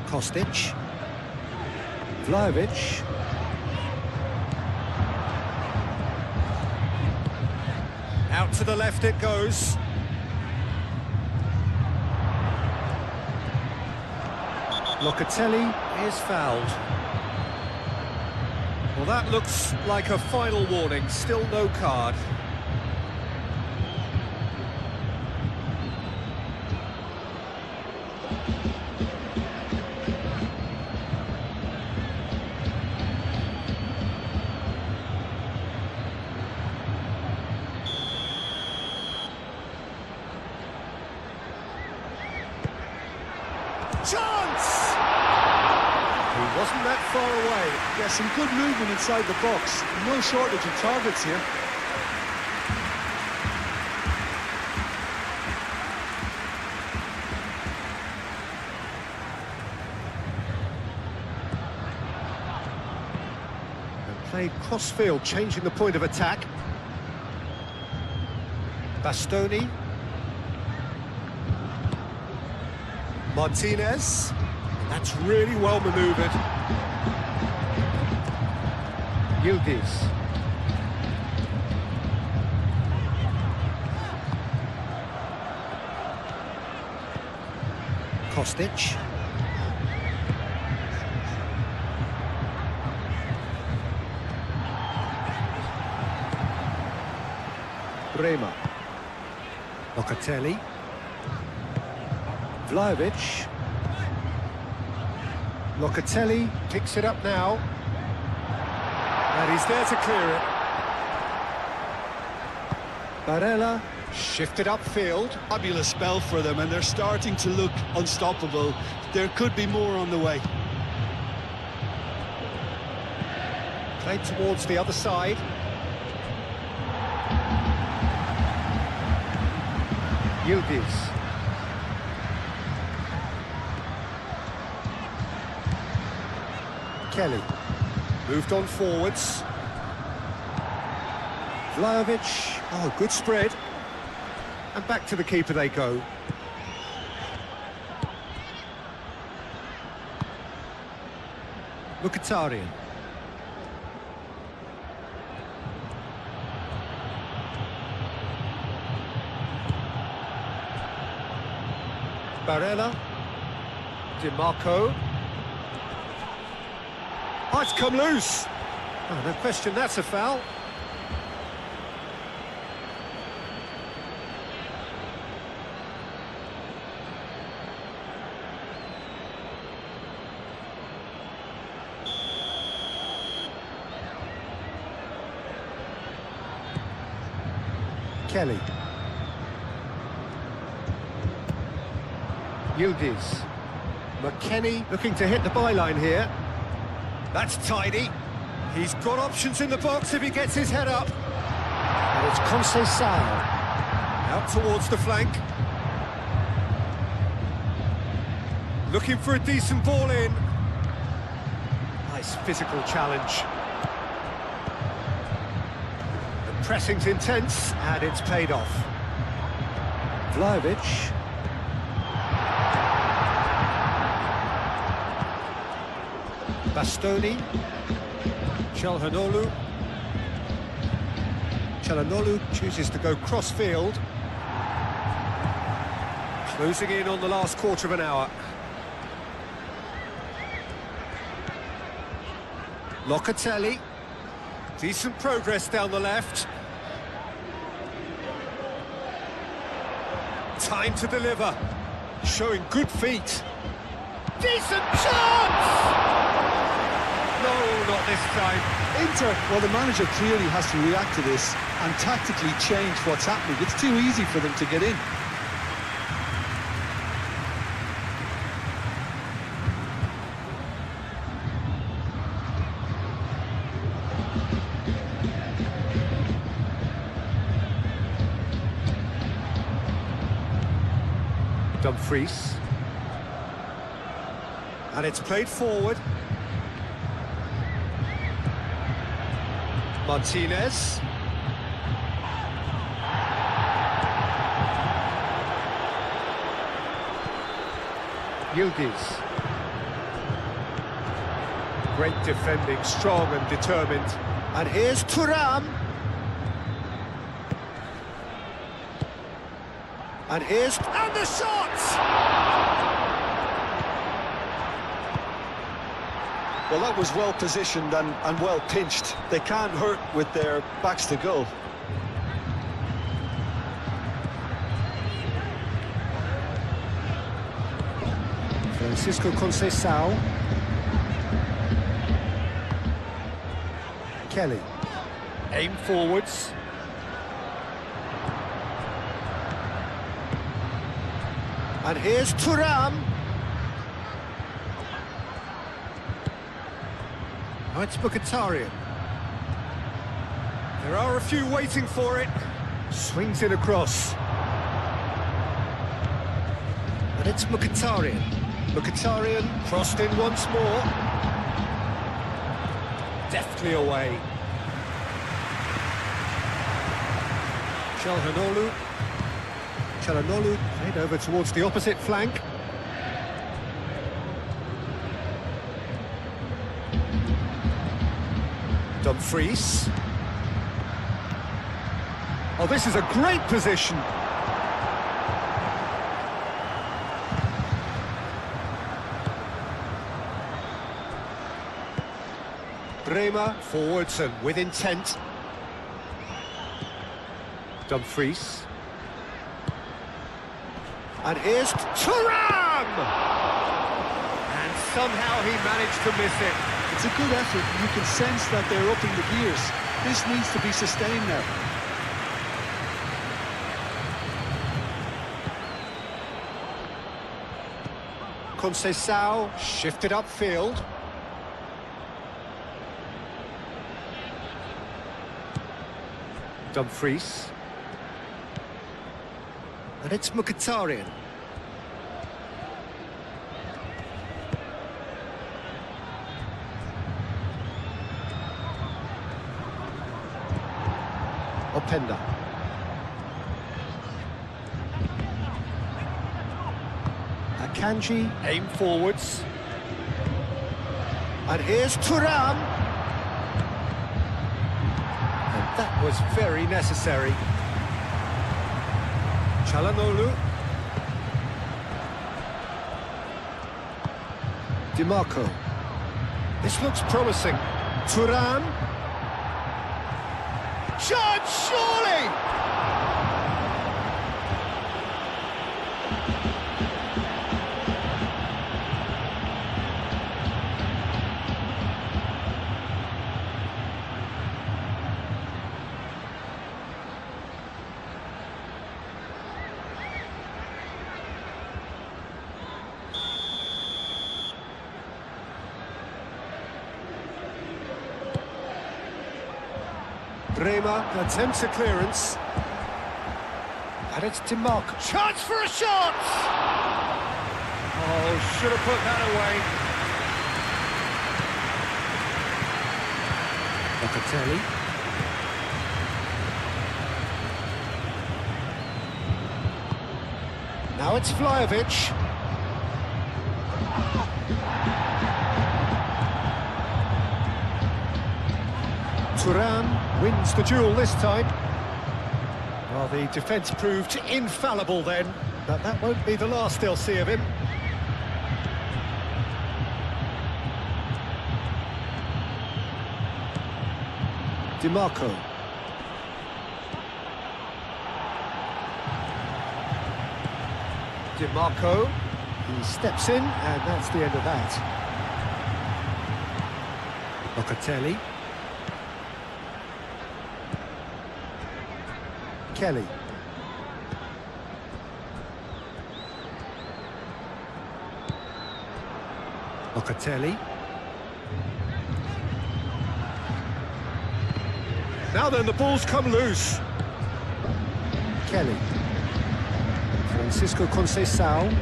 B: Kostic. Vlahovic. Out to the left it goes. Locatelli is fouled. Well, that looks like a final warning, still no card. Chance! He wasn't that far away.
C: Yeah, some good movement inside the box. No shortage of targets here.
B: And played cross-field, changing the point of attack. Bastoni. Martinez. That's really well manoeuvred. Yildiz. Kostic. Bremer. Locatelli. Vlahovic. Locatelli picks it up now. And he's there to clear it. Barella shifted upfield.
C: Fabulous spell for them, and they're starting to look unstoppable. There could be more on the way.
B: Played towards the other side. Yildiz. Kelly. Moved on forwards. Vlahovic. Oh, good spread. And back to the keeper they go. Mkhitaryan. Barella. DiMarco. Oh, it's come loose. Oh, no question, that's a foul. Kelly. Yildiz. McKennie looking to hit the byline here. That's tidy. He's got options in the box if he gets his head up. And it's Conceição. Out towards the flank. Looking for a decent ball in. Nice physical challenge. The pressing's intense, and it's paid off. Vlahovic. Bastoni. Çalhanoğlu. Çalhanoğlu chooses to go cross-field. Closing in on the last quarter of an hour. Locatelli. Decent progress down the left. Time to deliver. Showing good feet. Decent chance! No, not this time.
C: Inter, well, the manager clearly has to react to this and tactically change what's happening. It's too easy for them to get in.
B: Dumfries. And it's played forward. Martinez. Yildiz. Great defending, strong and determined. And here's Thuram. And the shot!
C: Well, that was well positioned and well pinched. They can't hurt with their backs to goal.
B: Francisco Conceição. Kelly. Aim forwards. And here's Thuram. Now it's Mkhitaryan. There are a few waiting for it. Swings it across. And it's Mkhitaryan. Mkhitaryan crossed in once more. Deftly away. Çalhanoğlu. Çalhanoğlu played over towards the opposite flank. Dumfries. Oh, this is a great position. Bremer forwards and with intent. Dumfries. And here's Thuram! And somehow he managed to miss it.
C: It's a good effort. You can sense that they're upping the gears. This needs to be sustained now.
B: Conceição shifted upfield. Dumfries. And it's Mkhitaryan. Openda. Akanji, aim forwards. And here's Thuram. And that was very necessary. Çalhanoğlu. DiMarco. This looks promising. Thuram. Chance, surely! Bremer attempts a clearance. And it's DiMarco. Chance for a shot! Oh, should have put that away. Locatelli. Now it's Vlahovic. Thuram wins the duel this time. Well, the defence proved infallible then, but that won't be the last they'll see of him. DiMarco. DiMarco. He steps in, and that's the end of that. Locatelli. Kelly. Locatelli. Now then, the ball's come loose. Kelly. Francisco Conceição.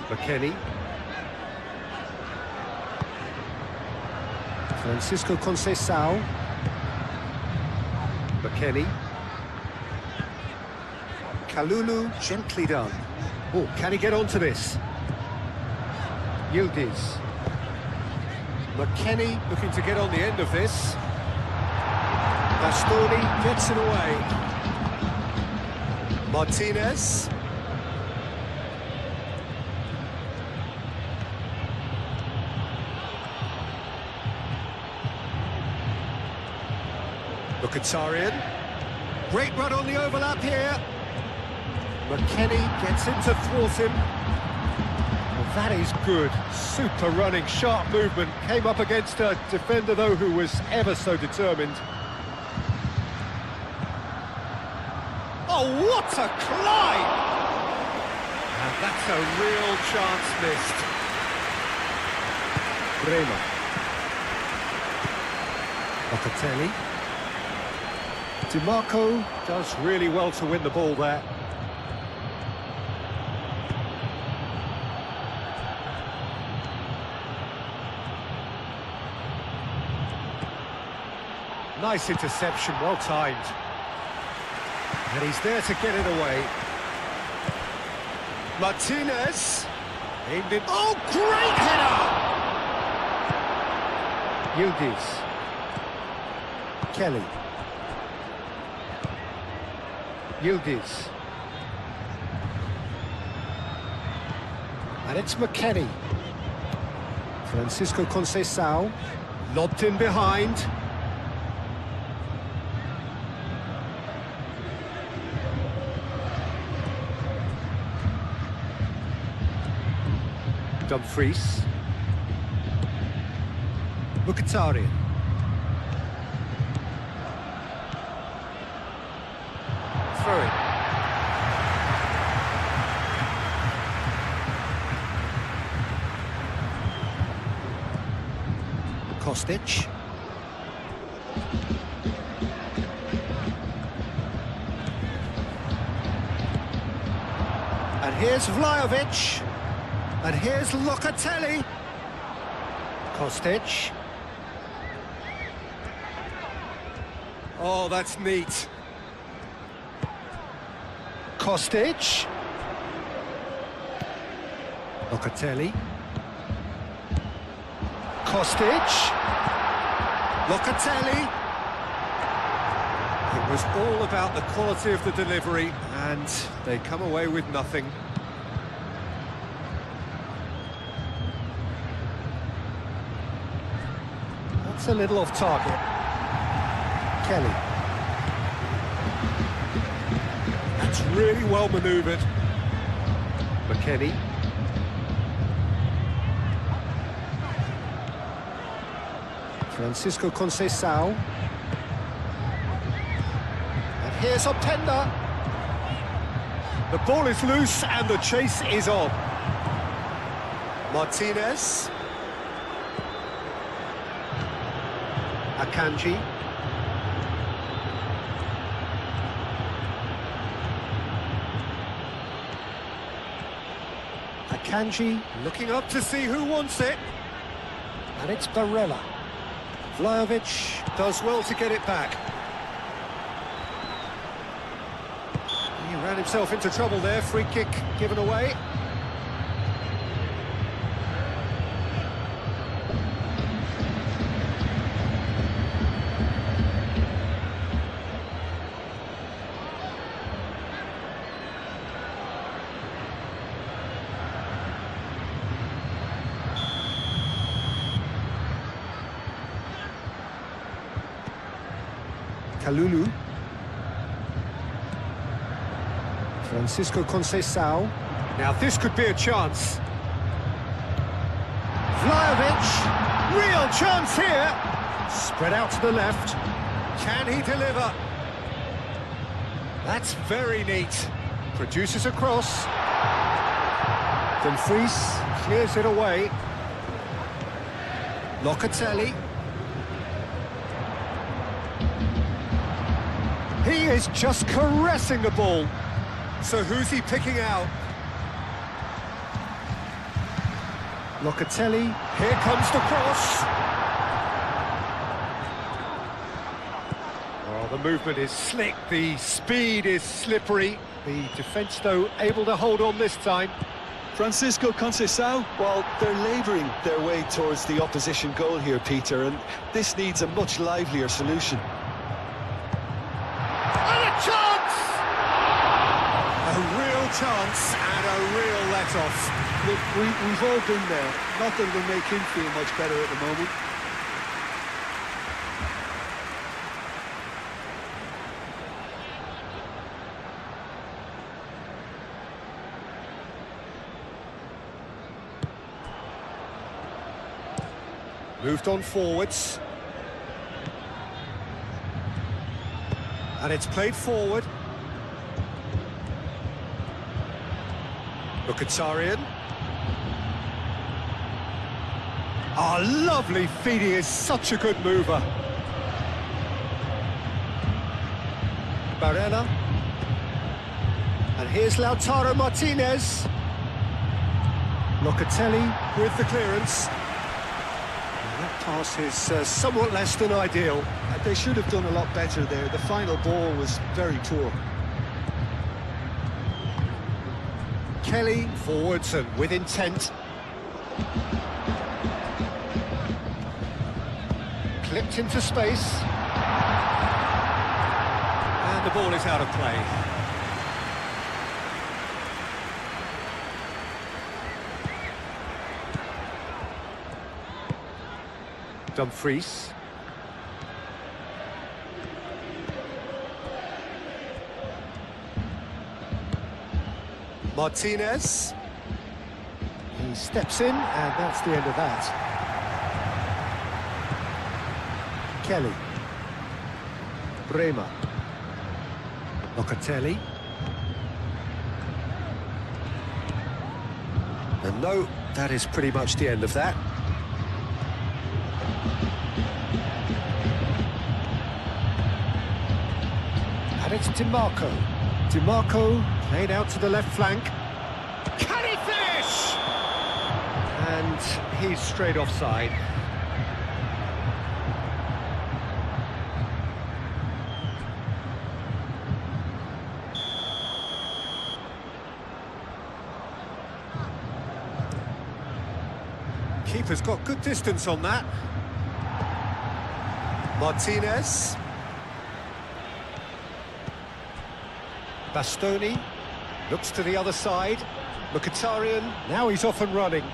B: McKennie. Francisco Conceição. McKennie. Kalulu, gently done. Oh, can he get onto this? Yildiz. McKennie looking to get on the end of this. Bastoni gets it away. Martinez. Mkhitaryan. Great run on the overlap here. McKennie gets in to thwart him. Well, that is good. Super running, sharp movement. Came up against a defender, though, who was ever so determined. Oh, what a climb! And that's a real chance missed. Bremer. Locatelli. DiMarco does really well to win the ball there. Nice interception, well timed. And he's there to get it away. Martinez. Aimed in. Oh, great header! Yildiz. Kelly. Yildiz. And it's McKennie. Francisco Conceição. Lobbed in behind. Dumfries. Mkhitaryan. Throw it. Kostic. And here's Vlahovic. And here's Locatelli. Kostic. Oh, that's neat. Kostic. Locatelli. Kostic. Locatelli. It was all about the quality of the delivery, and they come away with nothing. That's a little off target. Kelly. That's really well manoeuvred. McKennie. Francisco Conceição. And here's Openda. The ball is loose and the chase is on. Martinez. Akanji. Akanji looking up to see who wants it. And it's Barella. Vlahovic does well to get it back. He ran himself into trouble there. Free kick given away. Kalulu. Francisco Conceição. Now this could be a chance. Vlahovic. Real chance here. Spread out to the left. Can he deliver? That's very neat. Produces a cross. Dumfries clears it away. Locatelli. He is just caressing the ball. So who's he picking out? Locatelli. Here comes the cross. Oh, the movement is slick. The speed is slippery. The defence, though, able to hold on this time.
C: Francisco Conceição, well, they're labouring their way towards the opposition goal here, Peter, and this needs a much livelier solution.
B: Chance and a real let-off.
C: Look, we've all been there. Not that it'll make him feel much better at the moment.
B: Moved on forwards. And it's played forward. Mkhitaryan. Oh, lovely feed. He is such a good mover. Barella. And here's Lautaro Martinez. Locatelli with the clearance. And that pass is somewhat less than ideal.
C: They should have done a lot better there. The final ball was very poor.
B: Kelly forwards and with intent. Clipped into space. And the ball is out of play. Dumfries. Martinez. He steps in, and that's the end of that. Kelly. Bremer. Locatelli. And no, that is pretty much the end of that. And it's DiMarco. DiMarco played out to the left flank. Can he finish? And he's straight offside. Keeper's got good distance on that. Martinez. Bastoni looks to the other side. Mkhitaryan, now he's off and running.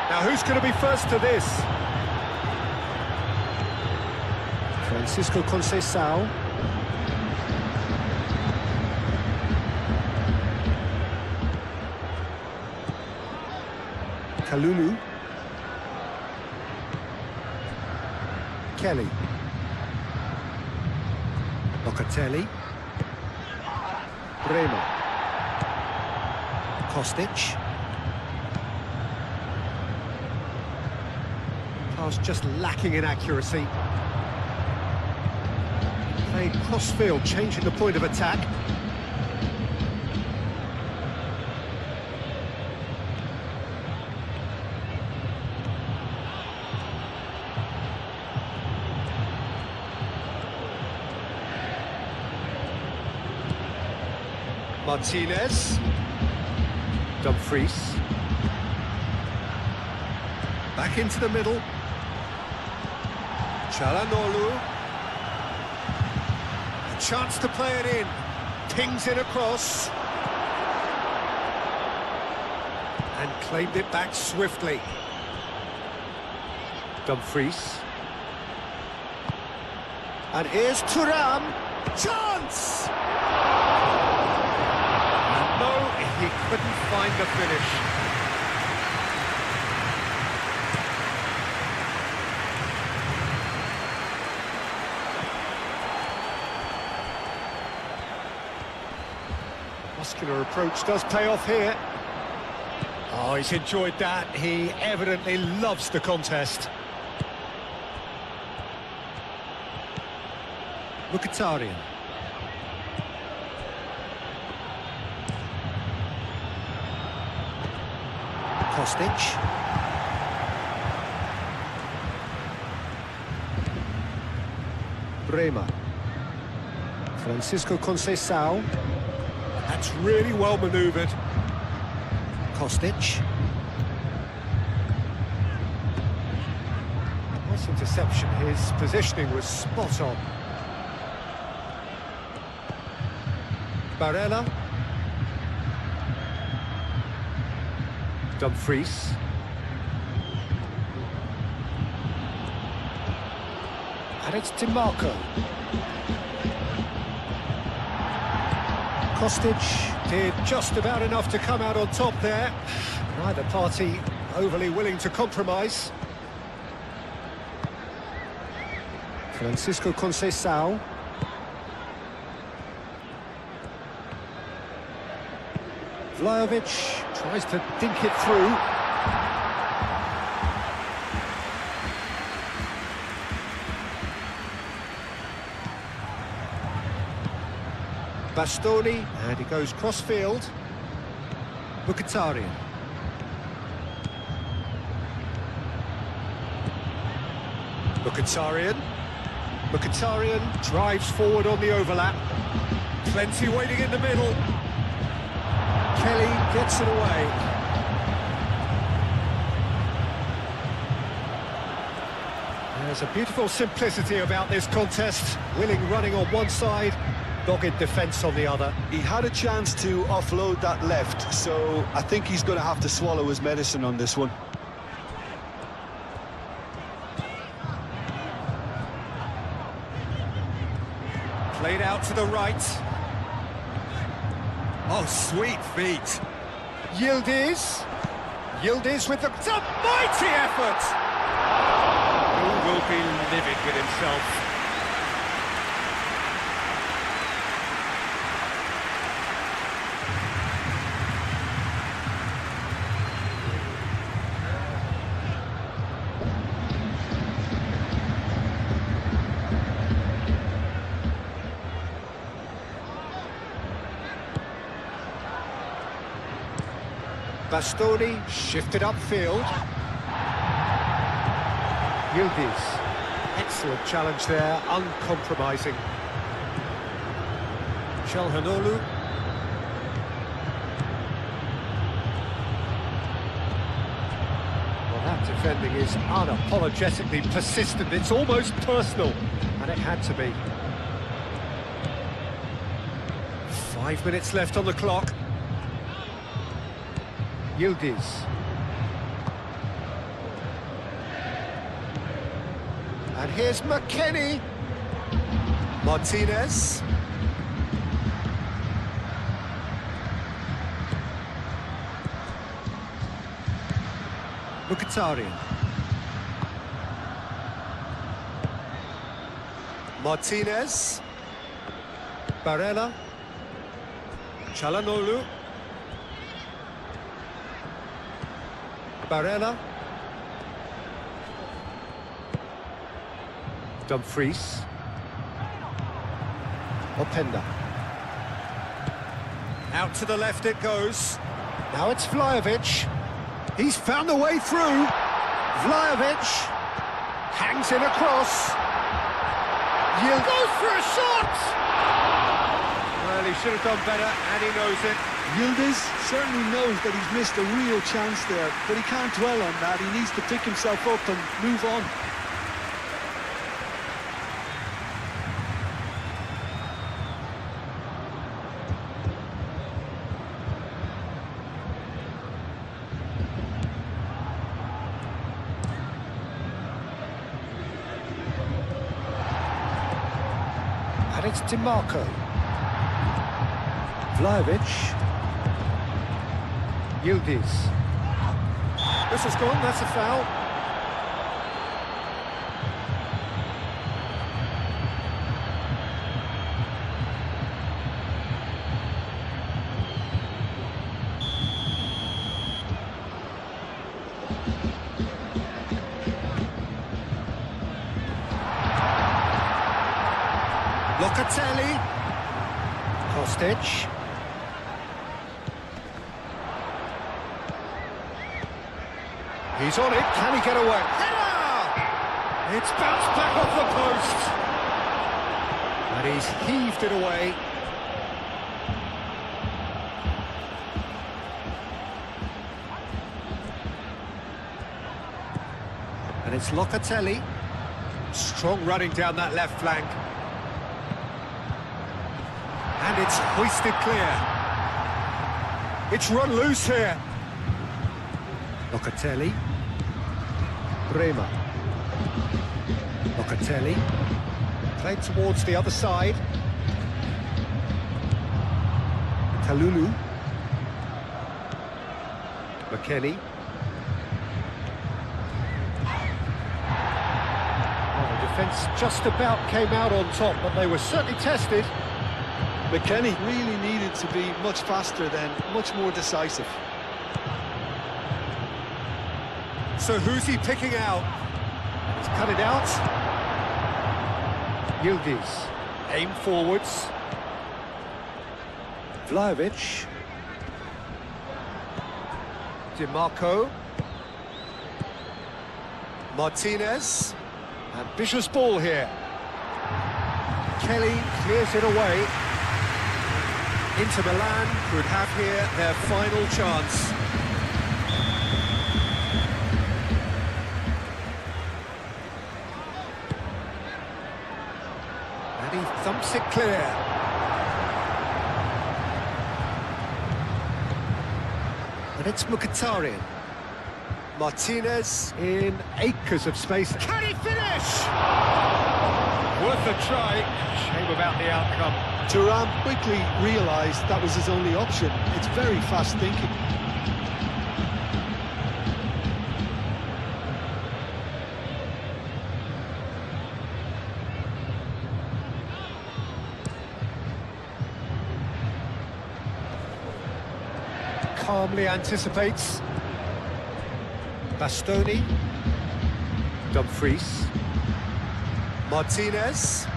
B: Now who's going to be first to this? Francisco Conceição. Kalulu. Kelly. Locatelli. Bremer. Kostic. Pass just lacking in accuracy. Played cross-field, changing the point of attack. Martinez. Dumfries. Back into the middle. Çalhanoğlu. A chance to play it in. Pings it across. And claimed it back swiftly. Dumfries. And here's Thuram. Chance! No, he couldn't find the finish. Muscular approach does pay off here. Oh, he's enjoyed that. He evidently loves the contest. Mkhitaryan. Kostic. Bremer. Francisco Conceição. That's really well manoeuvred. Kostic. Nice interception. His positioning was spot on. Barella. Dumfries. And it's DiMarco. Kostic did just about enough to come out on top there. Neither party overly willing to compromise. Francisco Conceição. Vlahovic tries to dink it through. Bastoni, and he goes cross-field. Mkhitaryan. Mkhitaryan drives forward on the overlap. Plenty waiting in the middle. Kelly gets it away. There's a beautiful simplicity about this contest. Willing running on one side, dogged defence on the other.
C: He had a chance to offload that left, so I think he's going to have to swallow his medicine on this one.
B: Played out to the right. Oh, sweet feet. Yildiz. Yildiz with the... It's a mighty effort! Who will be livid with himself? Bastoni shifted upfield. Yildiz. Excellent challenge there, uncompromising. Çalhanoğlu. Well, that defending is unapologetically persistent. It's almost personal, and it had to be. 5 minutes left on the clock. Yildiz. And here's McKennie. Martinez. Mkhitaryan. Martinez. Barella. Çalhanoğlu. Barella. Dumfries. Openda. Out to the left it goes. Now it's Vlahovic. He's found a way through. Vlahovic hangs in across. Yield goes for a shot. Well, he should have done better, and he knows it.
C: Yildiz certainly knows that he's missed a real chance there, but he can't dwell on that. He needs to pick himself up and move on.
B: And it's DiMarco. Vlahovic. Yildiz. This has gone, that's a foul. Locatelli. Kostic. He's on it, can he get away? Header! It's bounced back off the post. And he's heaved it away. And it's Locatelli. Strong running down that left flank. And it's hoisted clear. It's run loose here. Locatelli. Bremer. Locatelli. Played towards the other side. Kalulu. McKennie. Well, the defence just about came out on top, but they were certainly tested.
C: McKennie really needed to be much faster then, much more decisive.
B: So who's he picking out? He's cut it out. Yildiz. Aim forwards. Vlahovic. DiMarco. Martinez. Ambitious ball here. Kelly clears it away. Inter Milan could have here their final chance. And he thumps it clear. And it's Mkhitaryan. Martinez in acres of space. Can he finish? Worth a try. Shame about the outcome.
C: Thuram quickly realised that was his only option. It's very fast thinking.
B: Calmly anticipates. Bastoni. Dumfries. Martinez.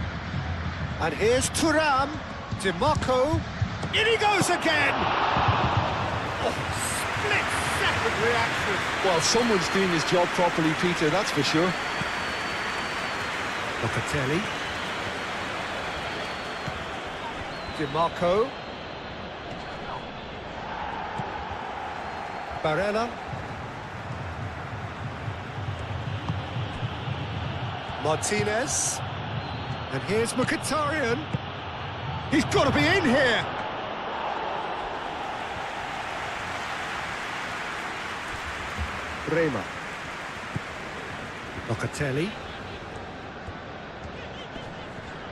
B: And here's Thuram. DiMarco. In he goes again! Oh, split-second reaction.
C: Well, someone's doing his job properly, Peter, that's for sure.
B: Locatelli. DiMarco. Barella. Martinez. And here's Mkhitaryan. He's got to be in here. Bremer. Locatelli.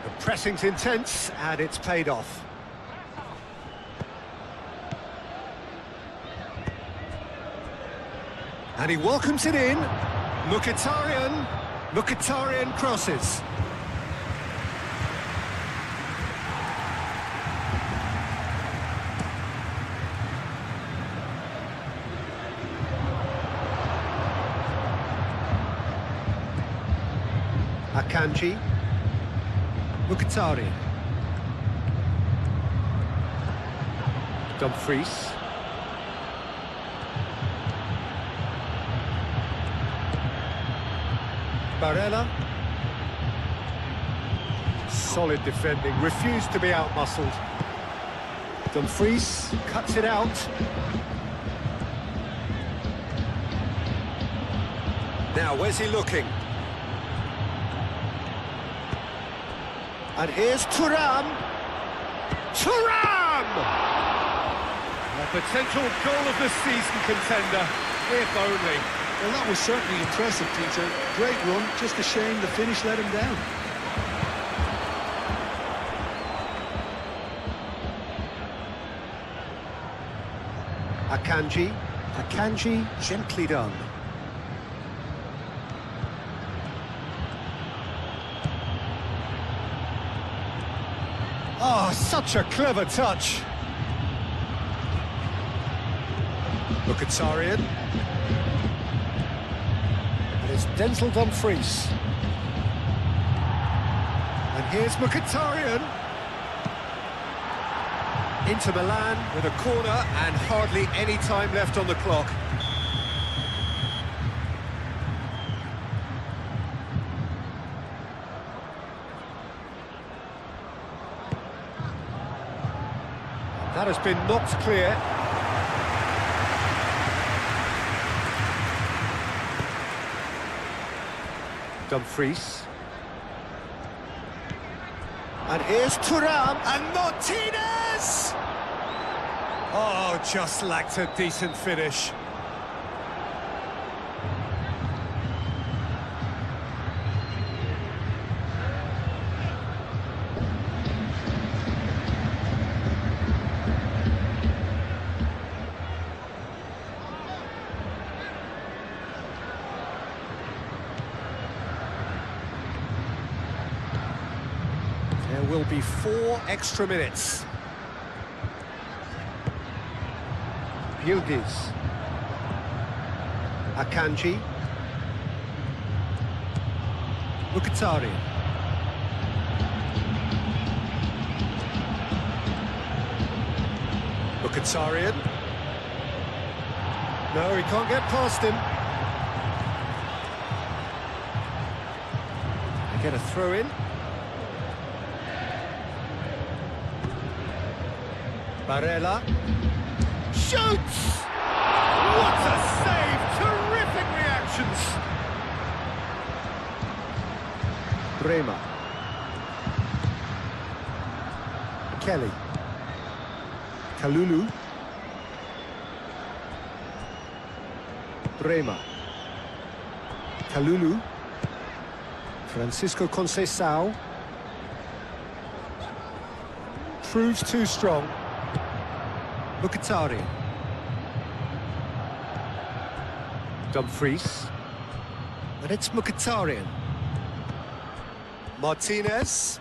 B: The pressing's intense and it's paid off. And he welcomes it in. Mkhitaryan. Mkhitaryan crosses. Akanji. Mkhitaryan. Dumfries. Barella. Solid defending, refused to be outmuscled. Dumfries cuts it out. Now, where's he looking? And here's Thuram. Thuram! A potential goal of the season contender, if only.
C: Well, that was certainly impressive, Peter. Great run, just a shame the finish let him down.
B: Akanji. Akanji, gently done. Oh, such a clever touch. Mkhitaryan. And it's Denzel Dumfries. And here's Mkhitaryan. Inter Milan with a corner and hardly any time left on the clock. That has been knocked clear. Dumfries. And here's Thuram and Martinez! Oh, just lacked a decent finish. There will be 4 extra minutes. Yildiz. Akanji. Mkhitaryan. Mkhitaryan. No, he can't get past him. They get a throw in. Barella. Shoots! What a save! Terrific reactions! Bremer. Kelly. Kalulu. Bremer. Kalulu. Francisco Conceição. proves too strong. Mkhitaryan. Dumfries. And it's Mkhitaryan. Martinez.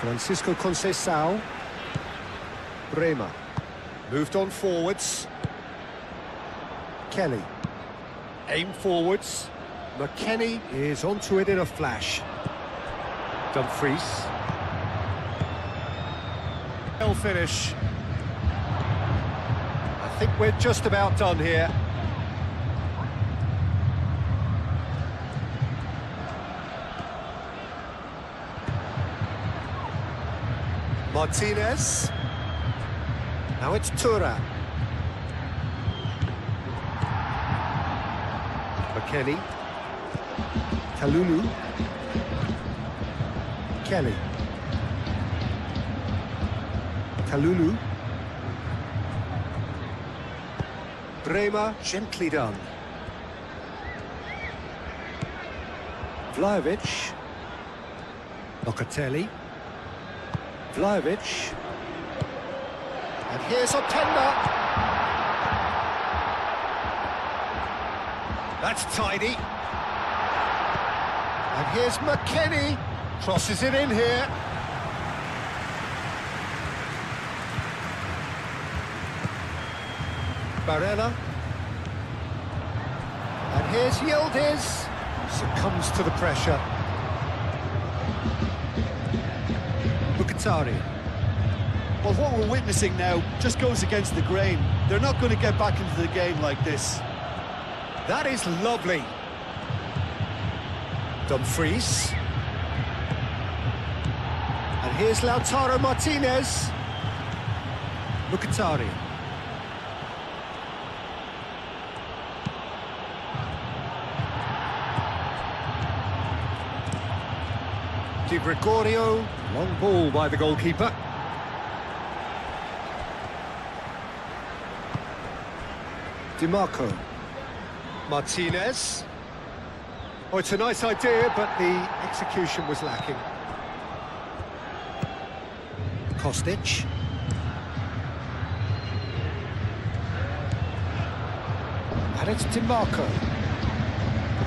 B: Francisco Conceição. Bremer. Moved on forwards. Kelly. Aim forwards. McKennie is onto it in a flash. Dumfries. Well finish. I think we're just about done here. Martinez. Now it's Thuram. McKennie. Kalulu. Kelly. Kalulu. Bremer, gently done. Vlahovic. Locatelli. Vlahovic. And here's Openda. That's tidy. And here's McKennie. Crosses it in here. Barella. And here's Yildiz. Succumbs to the pressure. Mkhitaryan.
C: Well, what we're witnessing now just goes against the grain. They're not going to get back into the game like this.
B: That is lovely. Dumfries. And here's Lautaro Martinez. Mkhitaryan. Di Gregorio. Long ball by the goalkeeper. Di Marco. Martinez. Oh, it's a nice idea, but the execution was lacking. Kostic. And it's Di Marco.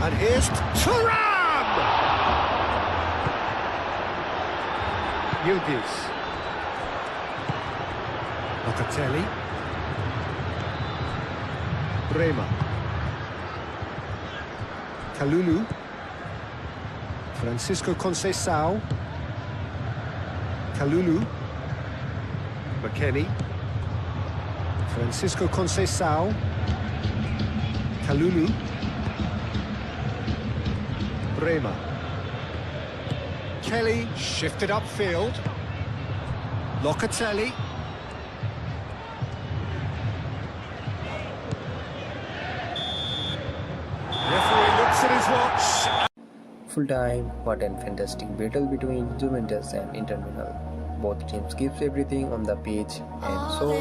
B: And here's Thuram! Yildiz. Locatelli. Bremer. Kalulu. Francisco Conceição. Kalulu. McKennie. Francisco Conceição. Kalulu. Bremer. Kelly shifted upfield. Locatelli. Referee looks at his watch.
A: Full time, what a fantastic battle between Juventus and Inter Milan. Both teams gives everything on the pitch, and so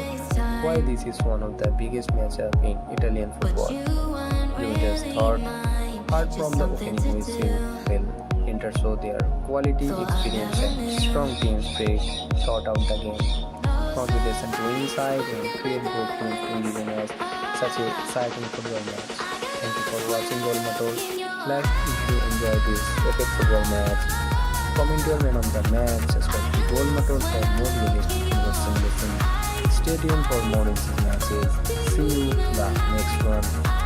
A: why this is one of the biggest matchup in Italian football. Juventus thought hard from the opening whistle will Inter show their quality, experience and strong team spirit sort out the game. Confidence to inside and create good moves in the game as such a exciting football match. Thank you for watching GoalMatol. Like if you enjoy this epic football match. Comment your man on the match, subscribe to GoalMatol for more realistic football simulation. Stay tuned for more instant matches. See you the next one.